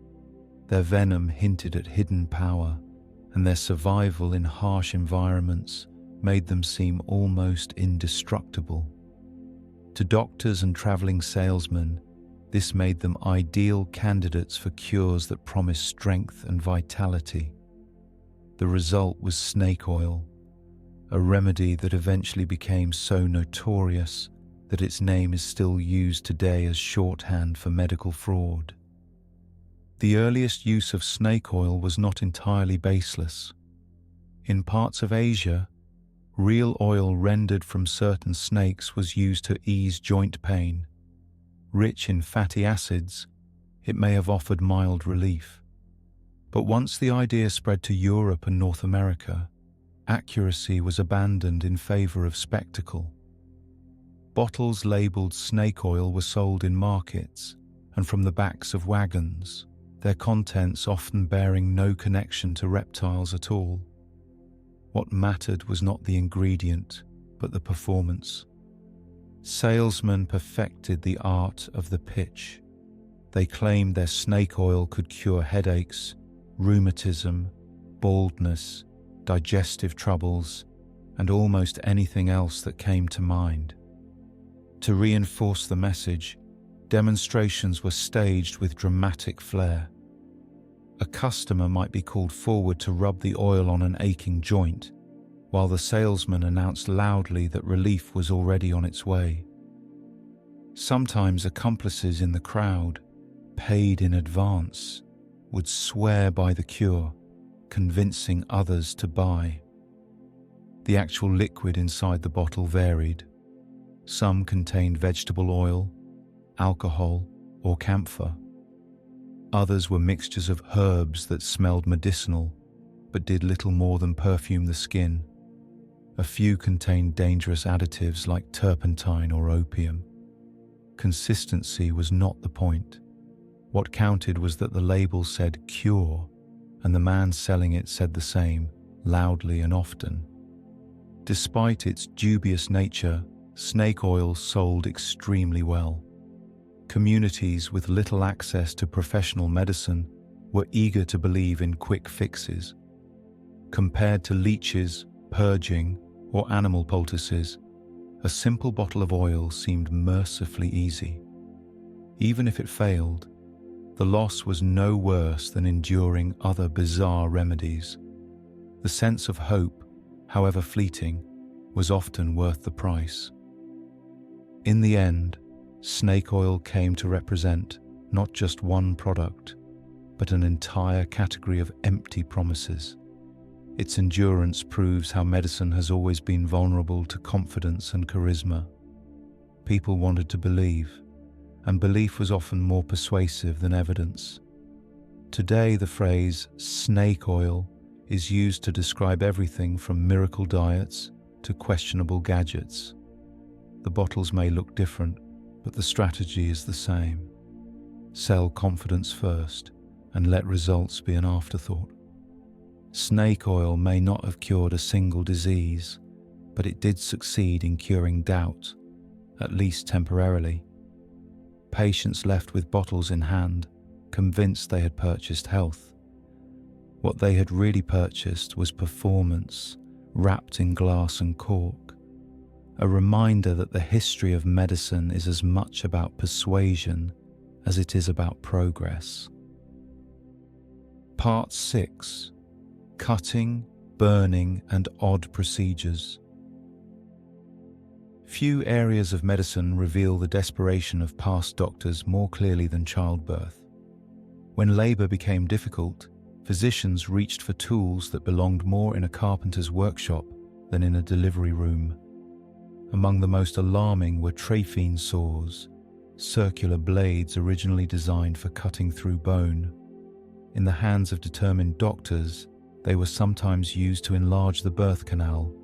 their venom hinted at hidden power, and their survival in harsh environments made them seem almost indestructible. To doctors and traveling salesmen, this made them ideal candidates for cures that promised strength and vitality. The result was snake oil, a remedy that eventually became so notorious that its name is still used today as shorthand for medical fraud. The earliest use of snake oil was not entirely baseless. In parts of Asia, real oil rendered from certain snakes was used to ease joint pain. Rich in fatty acids, it may have offered mild relief. But once the idea spread to Europe and North America, accuracy was abandoned in favor of spectacle. Bottles labeled snake oil were sold in markets and from the backs of wagons, their contents often bearing no connection to reptiles at all. What mattered was not the ingredient, but the performance. Salesmen perfected the art of the pitch. They claimed their snake oil could cure headaches, rheumatism, baldness, digestive troubles, and almost anything else that came to mind. To reinforce the message, demonstrations were staged with dramatic flair. A customer might be called forward to rub the oil on an aching joint, while the salesman announced loudly that relief was already on its way. Sometimes accomplices in the crowd, paid in advance, would swear by the cure, convincing others to buy. The actual liquid inside the bottle varied. Some contained vegetable oil, alcohol, or camphor. Others were mixtures of herbs that smelled medicinal, but did little more than perfume the skin. A few contained dangerous additives like turpentine or opium. Consistency was not the point. What counted was that the label said cure, and the man selling it said the same, loudly and often. Despite its dubious nature, snake oil sold extremely well. Communities with little access to professional medicine were eager to believe in quick fixes. Compared to leeches, purging, or animal poultices, a simple bottle of oil seemed mercifully easy. Even if it failed, the loss was no worse than enduring other bizarre remedies. The sense of hope, however fleeting, was often worth the price. In the end, snake oil came to represent not just one product, but an entire category of empty promises. Its endurance proves how medicine has always been vulnerable to confidence and charisma. People wanted to believe, and belief was often more persuasive than evidence. Today, the phrase snake oil is used to describe everything from miracle diets to questionable gadgets. The bottles may look different, but the strategy is the same. Sell confidence first and let results be an afterthought. Snake oil may not have cured a single disease, but it did succeed in curing doubt, at least temporarily. Patients left with bottles in hand, convinced they had purchased health. What they had really purchased was performance, wrapped in glass and cork. A reminder that the history of medicine is as much about persuasion as it is about progress. Part 6. Cutting, burning, and odd procedures. Few areas of medicine reveal the desperation of past doctors more clearly than childbirth. When labor became difficult, physicians reached for tools that belonged more in a carpenter's workshop than in a delivery room. Among the most alarming were trephine saws, circular blades originally designed for cutting through bone. In the hands of determined doctors, they were sometimes used to enlarge the birth canal,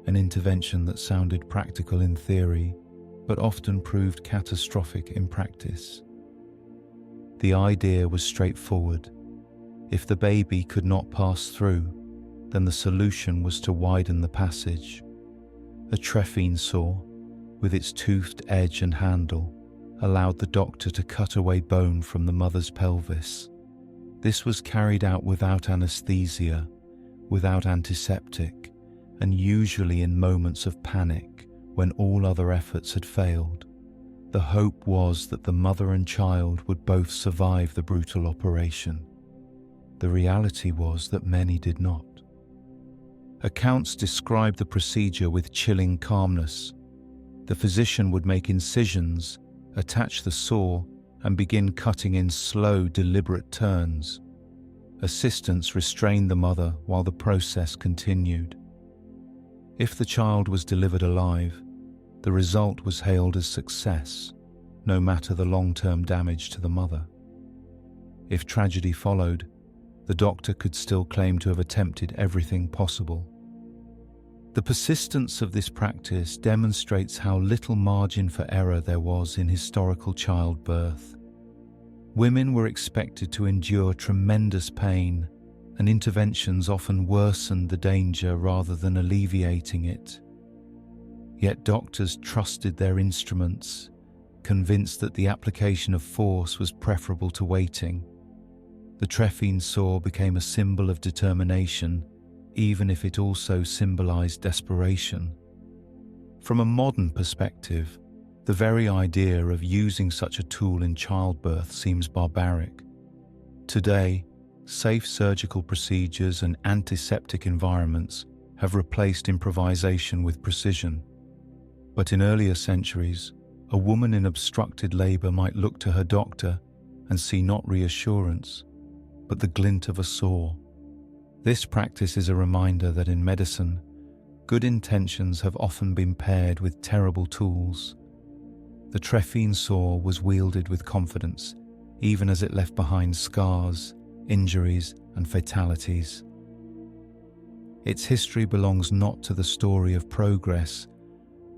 an intervention that sounded practical in theory, but often proved catastrophic in practice. The idea was straightforward. If the baby could not pass through, then the solution was to widen the passage. A trephine saw, with its toothed edge and handle, allowed the doctor to cut away bone from the mother's pelvis. This was carried out without anesthesia, without antiseptic, and usually in moments of panic when all other efforts had failed. The hope was that the mother and child would both survive the brutal operation. The reality was that many did not. Accounts described the procedure with chilling calmness. The physician would make incisions, attach the saw, and begin cutting in slow, deliberate turns. Assistants restrained the mother while the process continued. If the child was delivered alive, the result was hailed as success, no matter the long-term damage to the mother. If tragedy followed, the doctor could still claim to have attempted everything possible. The persistence of this practice demonstrates how little margin for error there was in historical childbirth. Women were expected to endure tremendous pain, and interventions often worsened the danger rather than alleviating it. Yet doctors trusted their instruments, convinced that the application of force was preferable to waiting. The trephine saw became a symbol of determination, even if it also symbolized desperation. From a modern perspective, the very idea of using such a tool in childbirth seems barbaric. Today, safe surgical procedures and antiseptic environments have replaced improvisation with precision. But in earlier centuries, a woman in obstructed labor might look to her doctor and see not reassurance, but the glint of a saw. This practice is a reminder that in medicine, good intentions have often been paired with terrible tools. The trephine saw was wielded with confidence, even as it left behind scars, injuries, and fatalities. Its history belongs not to the story of progress,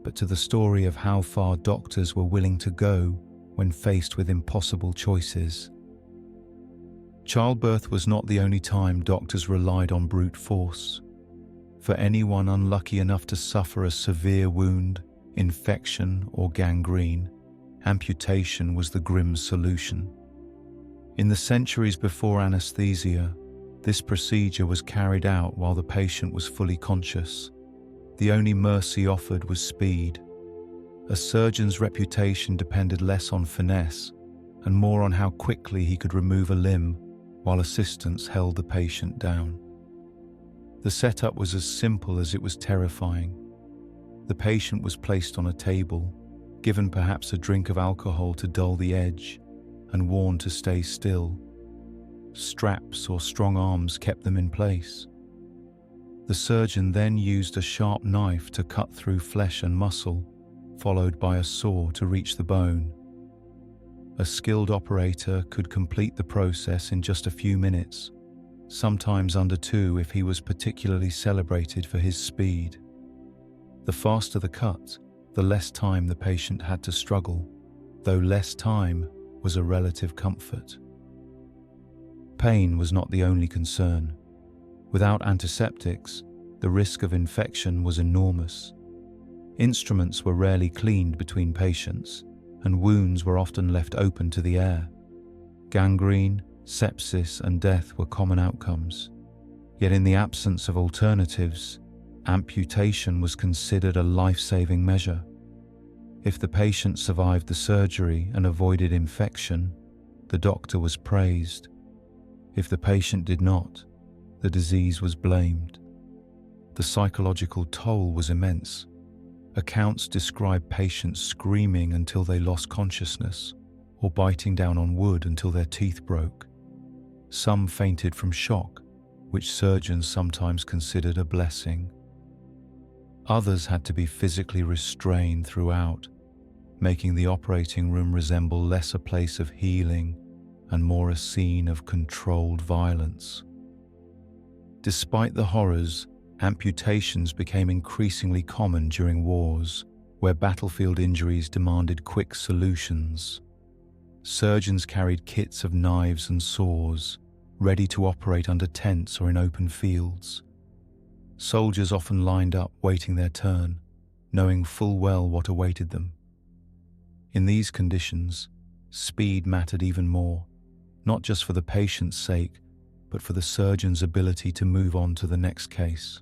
but to the story of how far doctors were willing to go when faced with impossible choices. Childbirth was not the only time doctors relied on brute force. For anyone unlucky enough to suffer a severe wound, infection, or gangrene, amputation was the grim solution. In the centuries before anesthesia, this procedure was carried out while the patient was fully conscious. The only mercy offered was speed. A surgeon's reputation depended less on finesse and more on how quickly he could remove a limb while assistants held the patient down. The setup was as simple as it was terrifying. The patient was placed on a table, given perhaps a drink of alcohol to dull the edge, and warned to stay still. Straps or strong arms kept them in place. The surgeon then used a sharp knife to cut through flesh and muscle, followed by a saw to reach the bone. A skilled operator could complete the process in just a few minutes, sometimes under 2 if he was particularly celebrated for his speed. The faster the cut, the less time the patient had to struggle, though less time was a relative comfort. Pain was not the only concern. Without antiseptics, the risk of infection was enormous. Instruments were rarely cleaned between patients, and wounds were often left open to the air. Gangrene, sepsis, and death were common outcomes. Yet in the absence of alternatives, amputation was considered a life-saving measure. If the patient survived the surgery and avoided infection, the doctor was praised. If the patient did not, the disease was blamed. The psychological toll was immense. Accounts describe patients screaming until they lost consciousness, or biting down on wood until their teeth broke. Some fainted from shock, which surgeons sometimes considered a blessing. Others had to be physically restrained throughout, making the operating room resemble less a place of healing and more a scene of controlled violence. Despite the horrors, amputations became increasingly common during wars, where battlefield injuries demanded quick solutions. Surgeons carried kits of knives and saws, ready to operate under tents or in open fields. Soldiers often lined up waiting their turn, knowing full well what awaited them. In these conditions, speed mattered even more, not just for the patient's sake, but for the surgeon's ability to move on to the next case.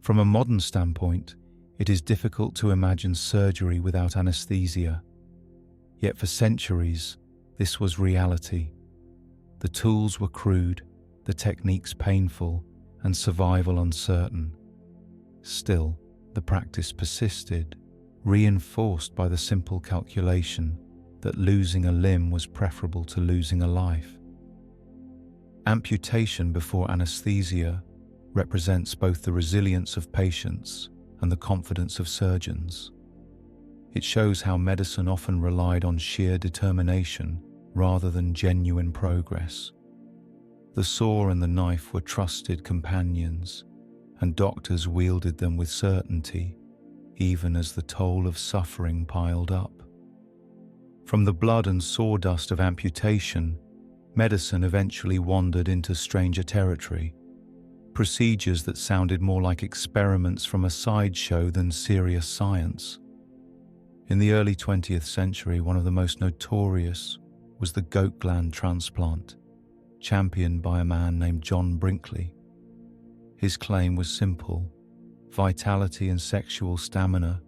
From a modern standpoint, it is difficult to imagine surgery without anesthesia. Yet for centuries, this was reality. The tools were crude, the techniques painful, and survival uncertain. Still, the practice persisted, reinforced by the simple calculation that losing a limb was preferable to losing a life. Amputation before anesthesia represents both the resilience of patients and the confidence of surgeons. It shows how medicine often relied on sheer determination rather than genuine progress. The saw and the knife were trusted companions, and doctors wielded them with certainty, even as the toll of suffering piled up. From the blood and sawdust of amputation, medicine eventually wandered into stranger territory, procedures that sounded more like experiments from a sideshow than serious science. In the early 20th century, one of the most notorious was the goat gland transplant, championed by a man named John Brinkley. His claim was simple: vitality and sexual stamina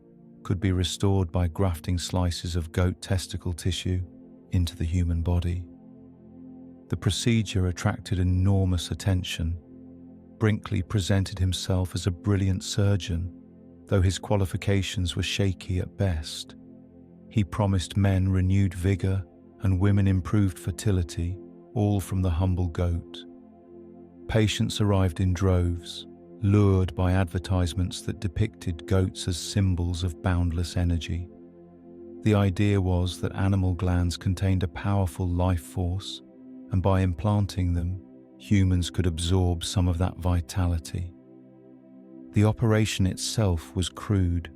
could be restored by grafting slices of goat testicle tissue into the human body. The procedure attracted enormous attention. Brinkley presented himself as a brilliant surgeon, though his qualifications were shaky at best. He promised men renewed vigor and women improved fertility, all from the humble goat. Patients arrived in droves, lured by advertisements that depicted goats as symbols of boundless energy. The idea was that animal glands contained a powerful life force, and by implanting them, humans could absorb some of that vitality. The operation itself was crude.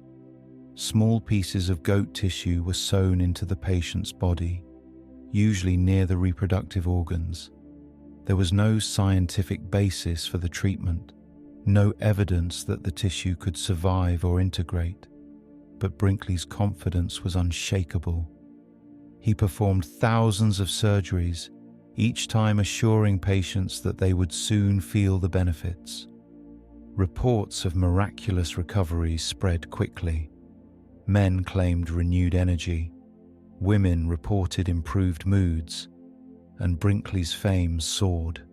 Small pieces of goat tissue were sewn into the patient's body, usually near the reproductive organs. There was no scientific basis for the treatment, no evidence that the tissue could survive or integrate, but Brinkley's confidence was unshakable. He performed thousands of surgeries, each time assuring patients that they would soon feel the benefits. Reports of miraculous recoveries spread quickly. Men claimed renewed energy, women reported improved moods, and Brinkley's fame soared.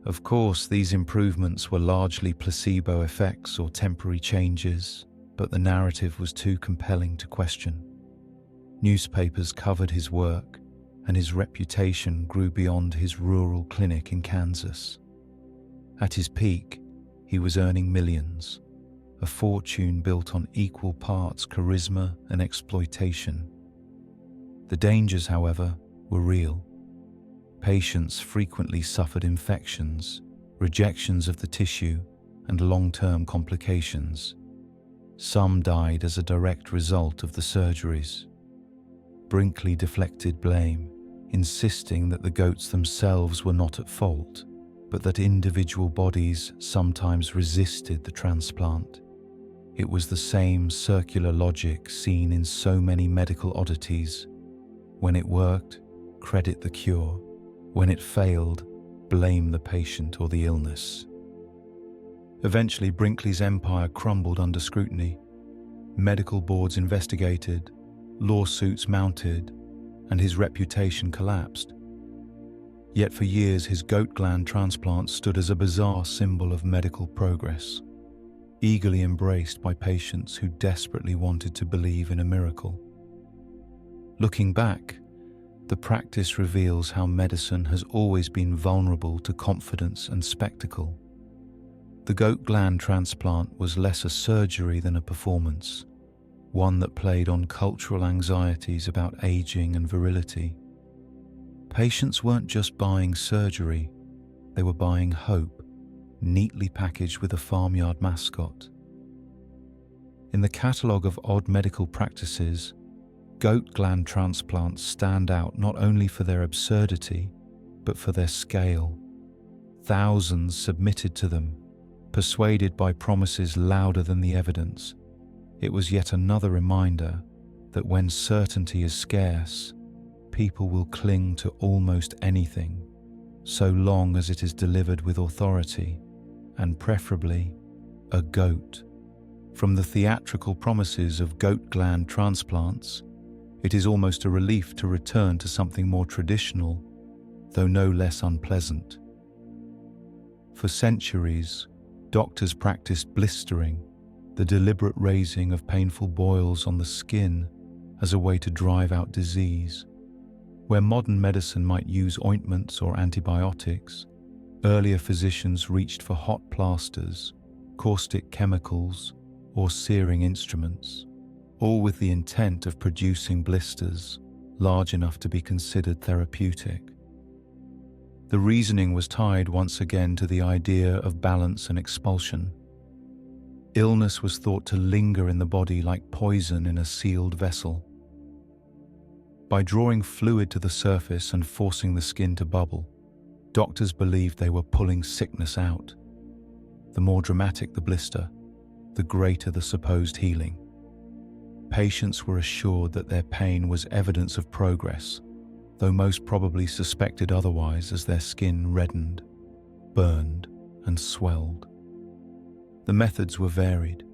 Of course, these improvements were largely placebo effects or temporary changes, but the narrative was too compelling to question. Newspapers covered his work, and his reputation grew beyond his rural clinic in Kansas. At his peak, he was earning millions, a fortune built on equal parts charisma and exploitation. The dangers, however, were real. Patients frequently suffered infections, rejections of the tissue, and long-term complications. Some died as a direct result of the surgeries. Brinkley deflected blame, insisting that the goats themselves were not at fault, but that individual bodies sometimes resisted the transplant. It was the same circular logic seen in so many medical oddities. When it worked, credit the cure. When it failed, blame the patient or the illness. Eventually, Brinkley's empire crumbled under scrutiny. Medical boards investigated, lawsuits mounted, and his reputation collapsed. Yet for years, his goat gland transplant stood as a bizarre symbol of medical progress, eagerly embraced by patients who desperately wanted to believe in a miracle. Looking back, the practice reveals how medicine has always been vulnerable to confidence and spectacle. The goat gland transplant was less a surgery than a performance, one that played on cultural anxieties about aging and virility. Patients weren't just buying surgery, they were buying hope, neatly packaged with a farmyard mascot. In the catalogue of odd medical practices, goat gland transplants stand out not only for their absurdity, but for their scale. Thousands submitted to them, persuaded by promises louder than the evidence. It was yet another reminder that when certainty is scarce, people will cling to almost anything, so long as it is delivered with authority, and preferably a goat. From the theatrical promises of goat gland transplants, it is almost a relief to return to something more traditional, though no less unpleasant. For centuries, doctors practiced blistering, the deliberate raising of painful boils on the skin as a way to drive out disease. Where modern medicine might use ointments or antibiotics, earlier physicians reached for hot plasters, caustic chemicals, or searing instruments, all with the intent of producing blisters large enough to be considered therapeutic. The reasoning was tied once again to the idea of balance and expulsion. Illness was thought to linger in the body like poison in a sealed vessel. By drawing fluid to the surface and forcing the skin to bubble, doctors believed they were pulling sickness out. The more dramatic the blister, the greater the supposed healing. Patients were assured that their pain was evidence of progress, though most probably suspected otherwise as their skin reddened, burned, and swelled. The methods were varied.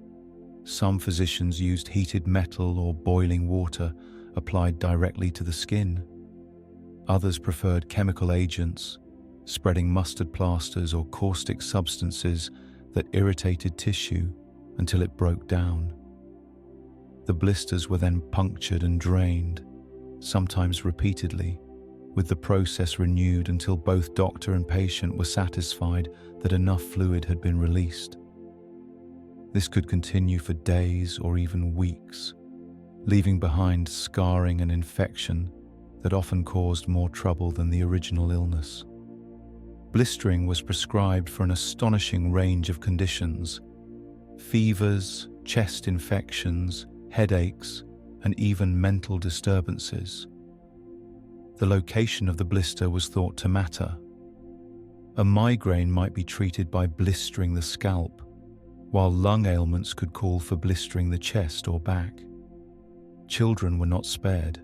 Some physicians used heated metal or boiling water applied directly to the skin. Others preferred chemical agents, spreading mustard plasters or caustic substances that irritated tissue until it broke down. The blisters were then punctured and drained, sometimes repeatedly, with the process renewed until both doctor and patient were satisfied that enough fluid had been released. This could continue for days or even weeks, leaving behind scarring and infection that often caused more trouble than the original illness. Blistering was prescribed for an astonishing range of conditions: fevers, chest infections, headaches, and even mental disturbances. The location of the blister was thought to matter. A migraine might be treated by blistering the scalp, while lung ailments could call for blistering the chest or back. Children were not spared.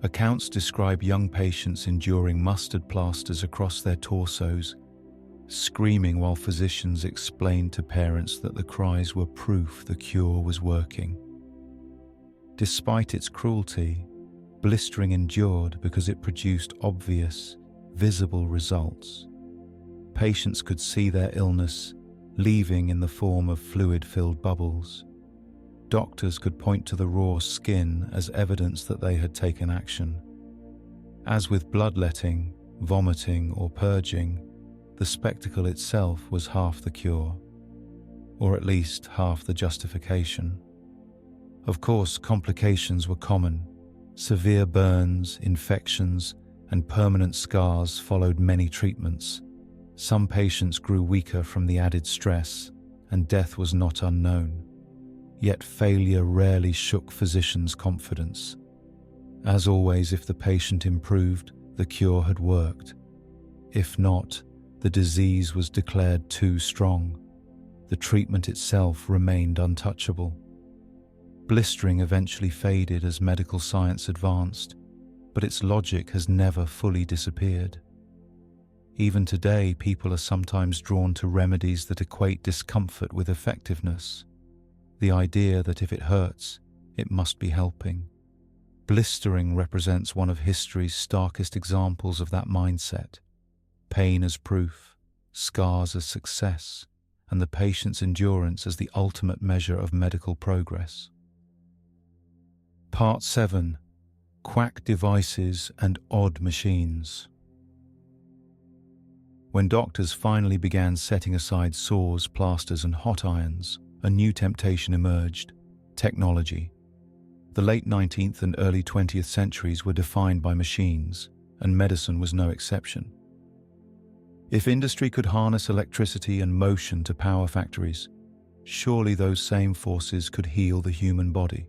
Accounts describe young patients enduring mustard plasters across their torsos, screaming while physicians explained to parents that the cries were proof the cure was working. Despite its cruelty, blistering endured because it produced obvious, visible results. Patients could see their illness leaving in the form of fluid-filled bubbles. Doctors could point to the raw skin as evidence that they had taken action. As with bloodletting, vomiting, or purging, the spectacle itself was half the cure, or at least half the justification. Of course, complications were common. Severe burns, infections, and permanent scars followed many treatments, Some patients grew weaker from the added stress, and death was not unknown. Yet failure rarely shook physicians' confidence. As always, if the patient improved, the cure had worked. If not, the disease was declared too strong. The treatment itself remained untouchable. Blistering eventually faded as medical science advanced, but its logic has never fully disappeared. Even today, people are sometimes drawn to remedies that equate discomfort with effectiveness. The idea that if it hurts, it must be helping. Blistering represents one of history's starkest examples of that mindset. Pain as proof, scars as success, and the patient's endurance as the ultimate measure of medical progress. Part 7. Quack devices and odd machines. When doctors finally began setting aside saws, plasters, and hot irons, a new temptation emerged: technology. The late 19th and early 20th centuries were defined by machines, and medicine was no exception. If industry could harness electricity and motion to power factories, surely those same forces could heal the human body.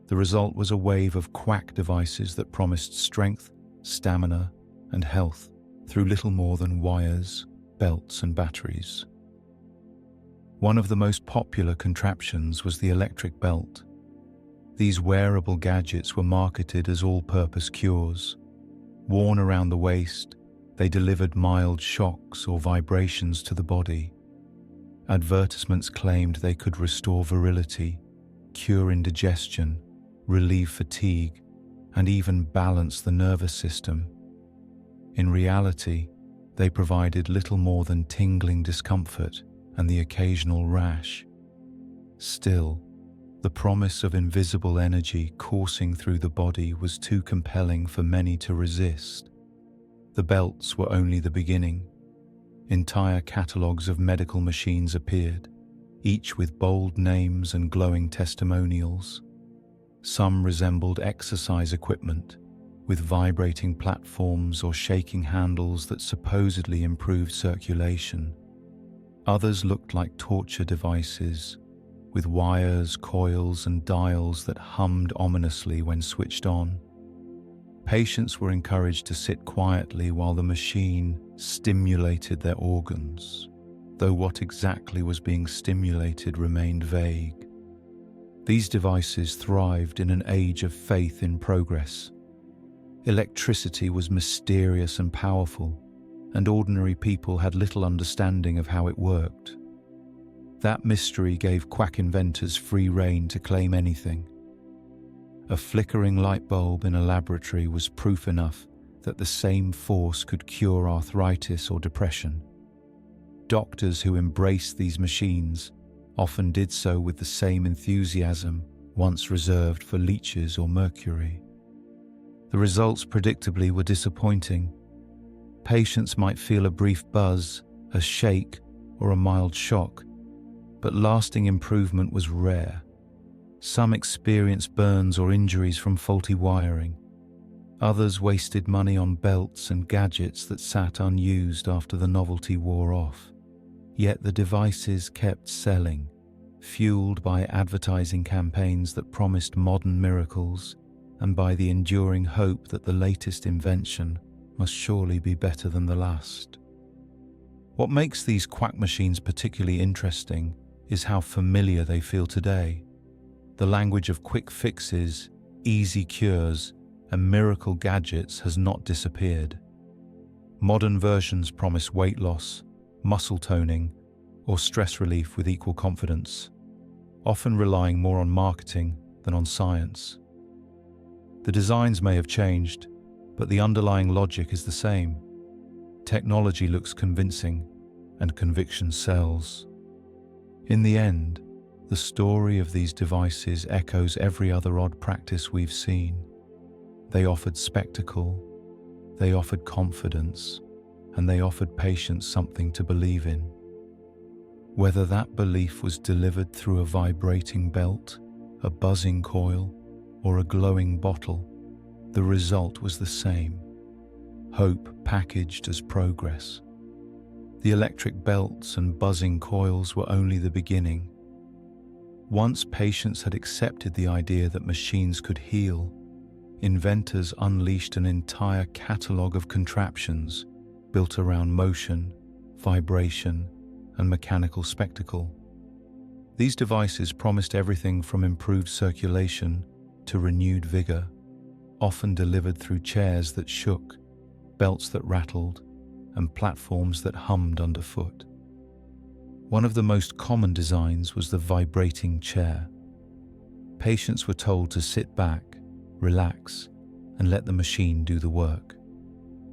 The result was a wave of quack devices that promised strength, stamina, and health through little more than wires, belts, and batteries. One of the most popular contraptions was the electric belt. These wearable gadgets were marketed as all-purpose cures. Worn around the waist, they delivered mild shocks or vibrations to the body. Advertisements claimed they could restore virility, cure indigestion, relieve fatigue, and even balance the nervous system. In reality, they provided little more than tingling discomfort and the occasional rash. Still, the promise of invisible energy coursing through the body was too compelling for many to resist. The belts were only the beginning. Entire catalogues of medical machines appeared, each with bold names and glowing testimonials. Some resembled exercise equipment, with vibrating platforms or shaking handles that supposedly improved circulation. Others looked like torture devices, with wires, coils, and dials that hummed ominously when switched on. Patients were encouraged to sit quietly while the machine stimulated their organs, though what exactly was being stimulated remained vague. These devices thrived in an age of faith in progress. Electricity was mysterious and powerful, and ordinary people had little understanding of how it worked. That mystery gave quack inventors free rein to claim anything. A flickering light bulb in a laboratory was proof enough that the same force could cure arthritis or depression. Doctors who embraced these machines often did so with the same enthusiasm once reserved for leeches or mercury. The results predictably were disappointing. Patients might feel a brief buzz, a shake, or a mild shock, but lasting improvement was rare. Some experienced burns or injuries from faulty wiring. Others wasted money on belts and gadgets that sat unused after the novelty wore off. Yet the devices kept selling, fueled by advertising campaigns that promised modern miracles and by the enduring hope that the latest invention must surely be better than the last. What makes these quack machines particularly interesting is how familiar they feel today. The language of quick fixes, easy cures, and miracle gadgets has not disappeared. Modern versions promise weight loss, muscle toning, or stress relief with equal confidence, often relying more on marketing than on science. The designs may have changed, but the underlying logic is the same. Technology looks convincing, and conviction sells. In the end, the story of these devices echoes every other odd practice we've seen. They offered spectacle, they offered confidence, and they offered patients something to believe in. Whether that belief was delivered through a vibrating belt, a buzzing coil, or a glowing bottle, the result was the same: hope packaged as progress. The electric belts and buzzing coils were only the beginning. Once patients had accepted the idea that machines could heal, inventors unleashed an entire catalogue of contraptions built around motion, vibration, and mechanical spectacle. These devices promised everything from improved circulation to renewed vigor, often delivered through chairs that shook, belts that rattled, and platforms that hummed underfoot. One of the most common designs was the vibrating chair. Patients were told to sit back, relax, and let the machine do the work.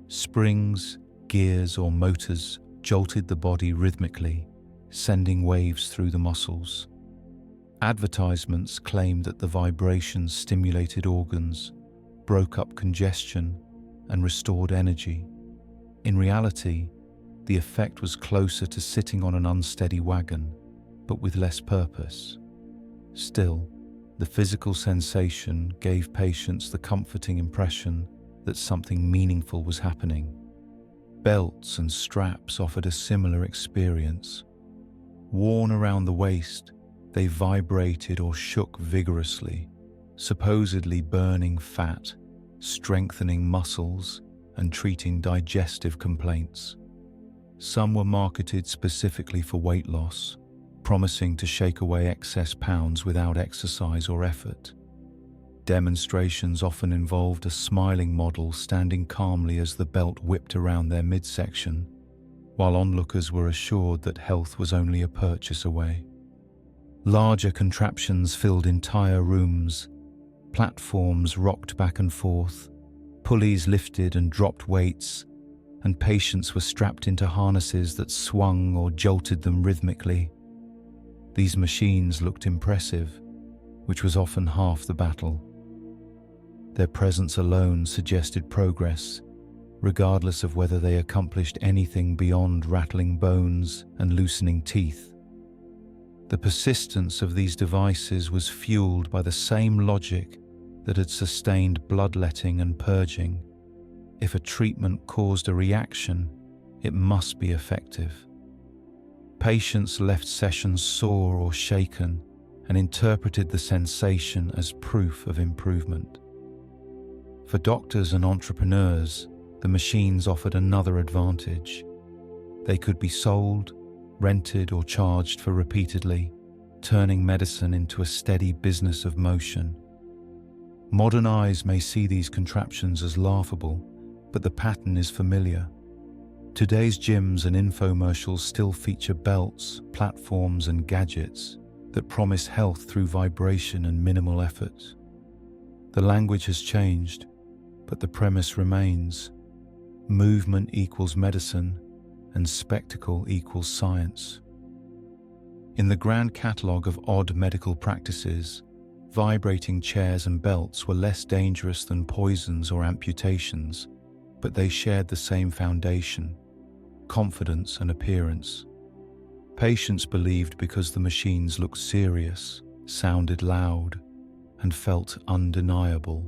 Springs, gears, or motors jolted the body rhythmically, sending waves through the muscles. Advertisements claimed that the vibrations stimulated organs, broke up congestion, and restored energy. In reality, the effect was closer to sitting on an unsteady wagon, but with less purpose. Still, the physical sensation gave patients the comforting impression that something meaningful was happening. Belts and straps offered a similar experience. Worn around the waist, they vibrated or shook vigorously, supposedly burning fat, strengthening muscles, and treating digestive complaints. Some were marketed specifically for weight loss, promising to shake away excess pounds without exercise or effort. Demonstrations often involved a smiling model standing calmly as the belt whipped around their midsection, while onlookers were assured that health was only a purchase away. Larger contraptions filled entire rooms, platforms rocked back and forth, pulleys lifted and dropped weights, and patients were strapped into harnesses that swung or jolted them rhythmically. These machines looked impressive, which was often half the battle. Their presence alone suggested progress, regardless of whether they accomplished anything beyond rattling bones and loosening teeth. The persistence of these devices was fueled by the same logic that had sustained bloodletting and purging. If a treatment caused a reaction, it must be effective. Patients left sessions sore or shaken and interpreted the sensation as proof of improvement. For doctors and entrepreneurs, the machines offered another advantage. They could be sold, rented, or charged for repeatedly, turning medicine into a steady business of motion. Modern eyes may see these contraptions as laughable, but the pattern is familiar. Today's gyms and infomercials still feature belts, platforms, and gadgets that promise health through vibration and minimal effort. The language has changed, but the premise remains. Movement equals medicine, and spectacle equals science. In the grand catalogue of odd medical practices, vibrating chairs and belts were less dangerous than poisons or amputations, but they shared the same foundation: confidence and appearance. Patients believed because the machines looked serious, sounded loud, and felt undeniable.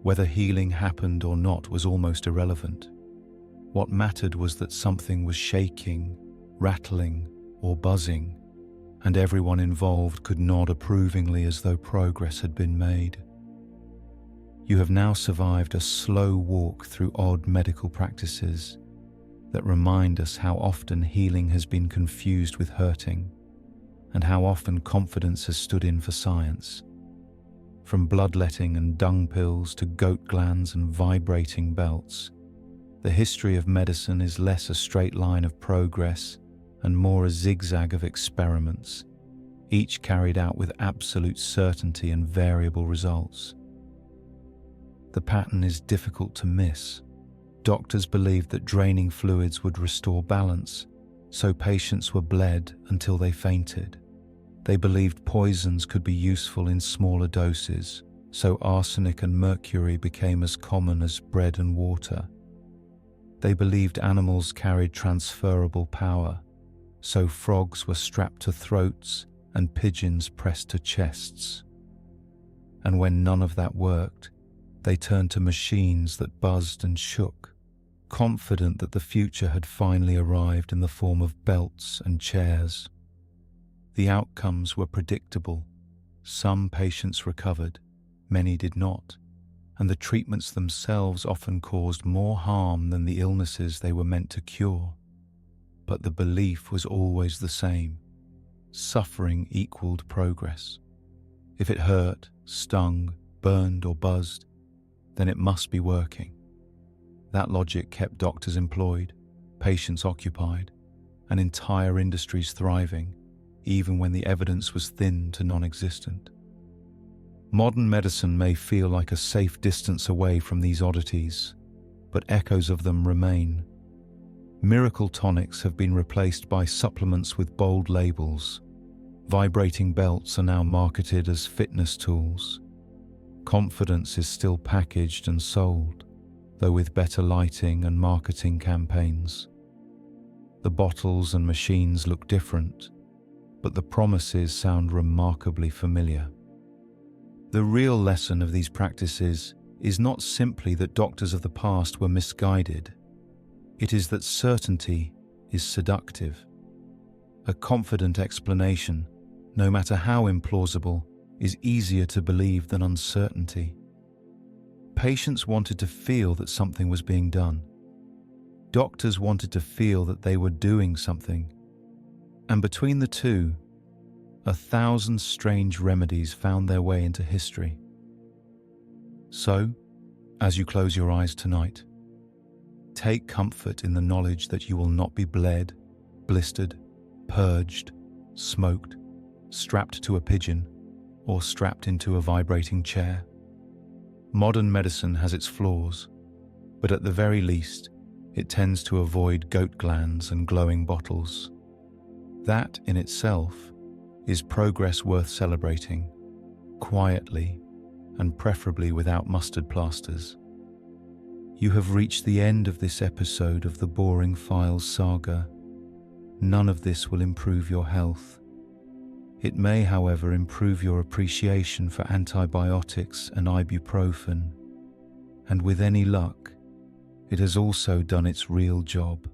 Whether healing happened or not was almost irrelevant. What mattered was that something was shaking, rattling, or buzzing, and everyone involved could nod approvingly as though progress had been made. You have now survived a slow walk through odd medical practices that remind us how often healing has been confused with hurting, and how often confidence has stood in for science. From bloodletting and dung pills to goat glands and vibrating belts, the history of medicine is less a straight line of progress and more a zigzag of experiments, each carried out with absolute certainty and variable results. The pattern is difficult to miss. Doctors believed that draining fluids would restore balance, so patients were bled until they fainted. They believed poisons could be useful in smaller doses, so arsenic and mercury became as common as bread and water. They believed animals carried transferable power, so frogs were strapped to throats and pigeons pressed to chests. And when none of that worked, they turned to machines that buzzed and shook, confident that the future had finally arrived in the form of belts and chairs. The outcomes were predictable. Some patients recovered, many did not, and the treatments themselves often caused more harm than the illnesses they were meant to cure. But the belief was always the same. Suffering equaled progress. If it hurt, stung, burned, or buzzed, then it must be working. That logic kept doctors employed, patients occupied, and entire industries thriving, even when the evidence was thin to non-existent. Modern medicine may feel like a safe distance away from these oddities, but echoes of them remain. Miracle tonics have been replaced by supplements with bold labels. Vibrating belts are now marketed as fitness tools. Confidence is still packaged and sold, though with better lighting and marketing campaigns. The bottles and machines look different, but the promises sound remarkably familiar. The real lesson of these practices is not simply that doctors of the past were misguided. It is that certainty is seductive. A confident explanation, no matter how implausible, is easier to believe than uncertainty. Patients wanted to feel that something was being done. Doctors wanted to feel that they were doing something. And between the two, 1,000 strange remedies found their way into history. So, as you close your eyes tonight, take comfort in the knowledge that you will not be bled, blistered, purged, smoked, strapped to a pigeon, or strapped into a vibrating chair. Modern medicine has its flaws, but at the very least, it tends to avoid goat glands and glowing bottles. That in itself is progress worth celebrating, quietly and preferably without mustard plasters. You have reached the end of this episode of the Boring Files Saga. None of this will improve your health. It may, however, improve your appreciation for antibiotics and ibuprofen, and with any luck, it has also done its real job,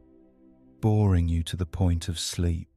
boring you to the point of sleep.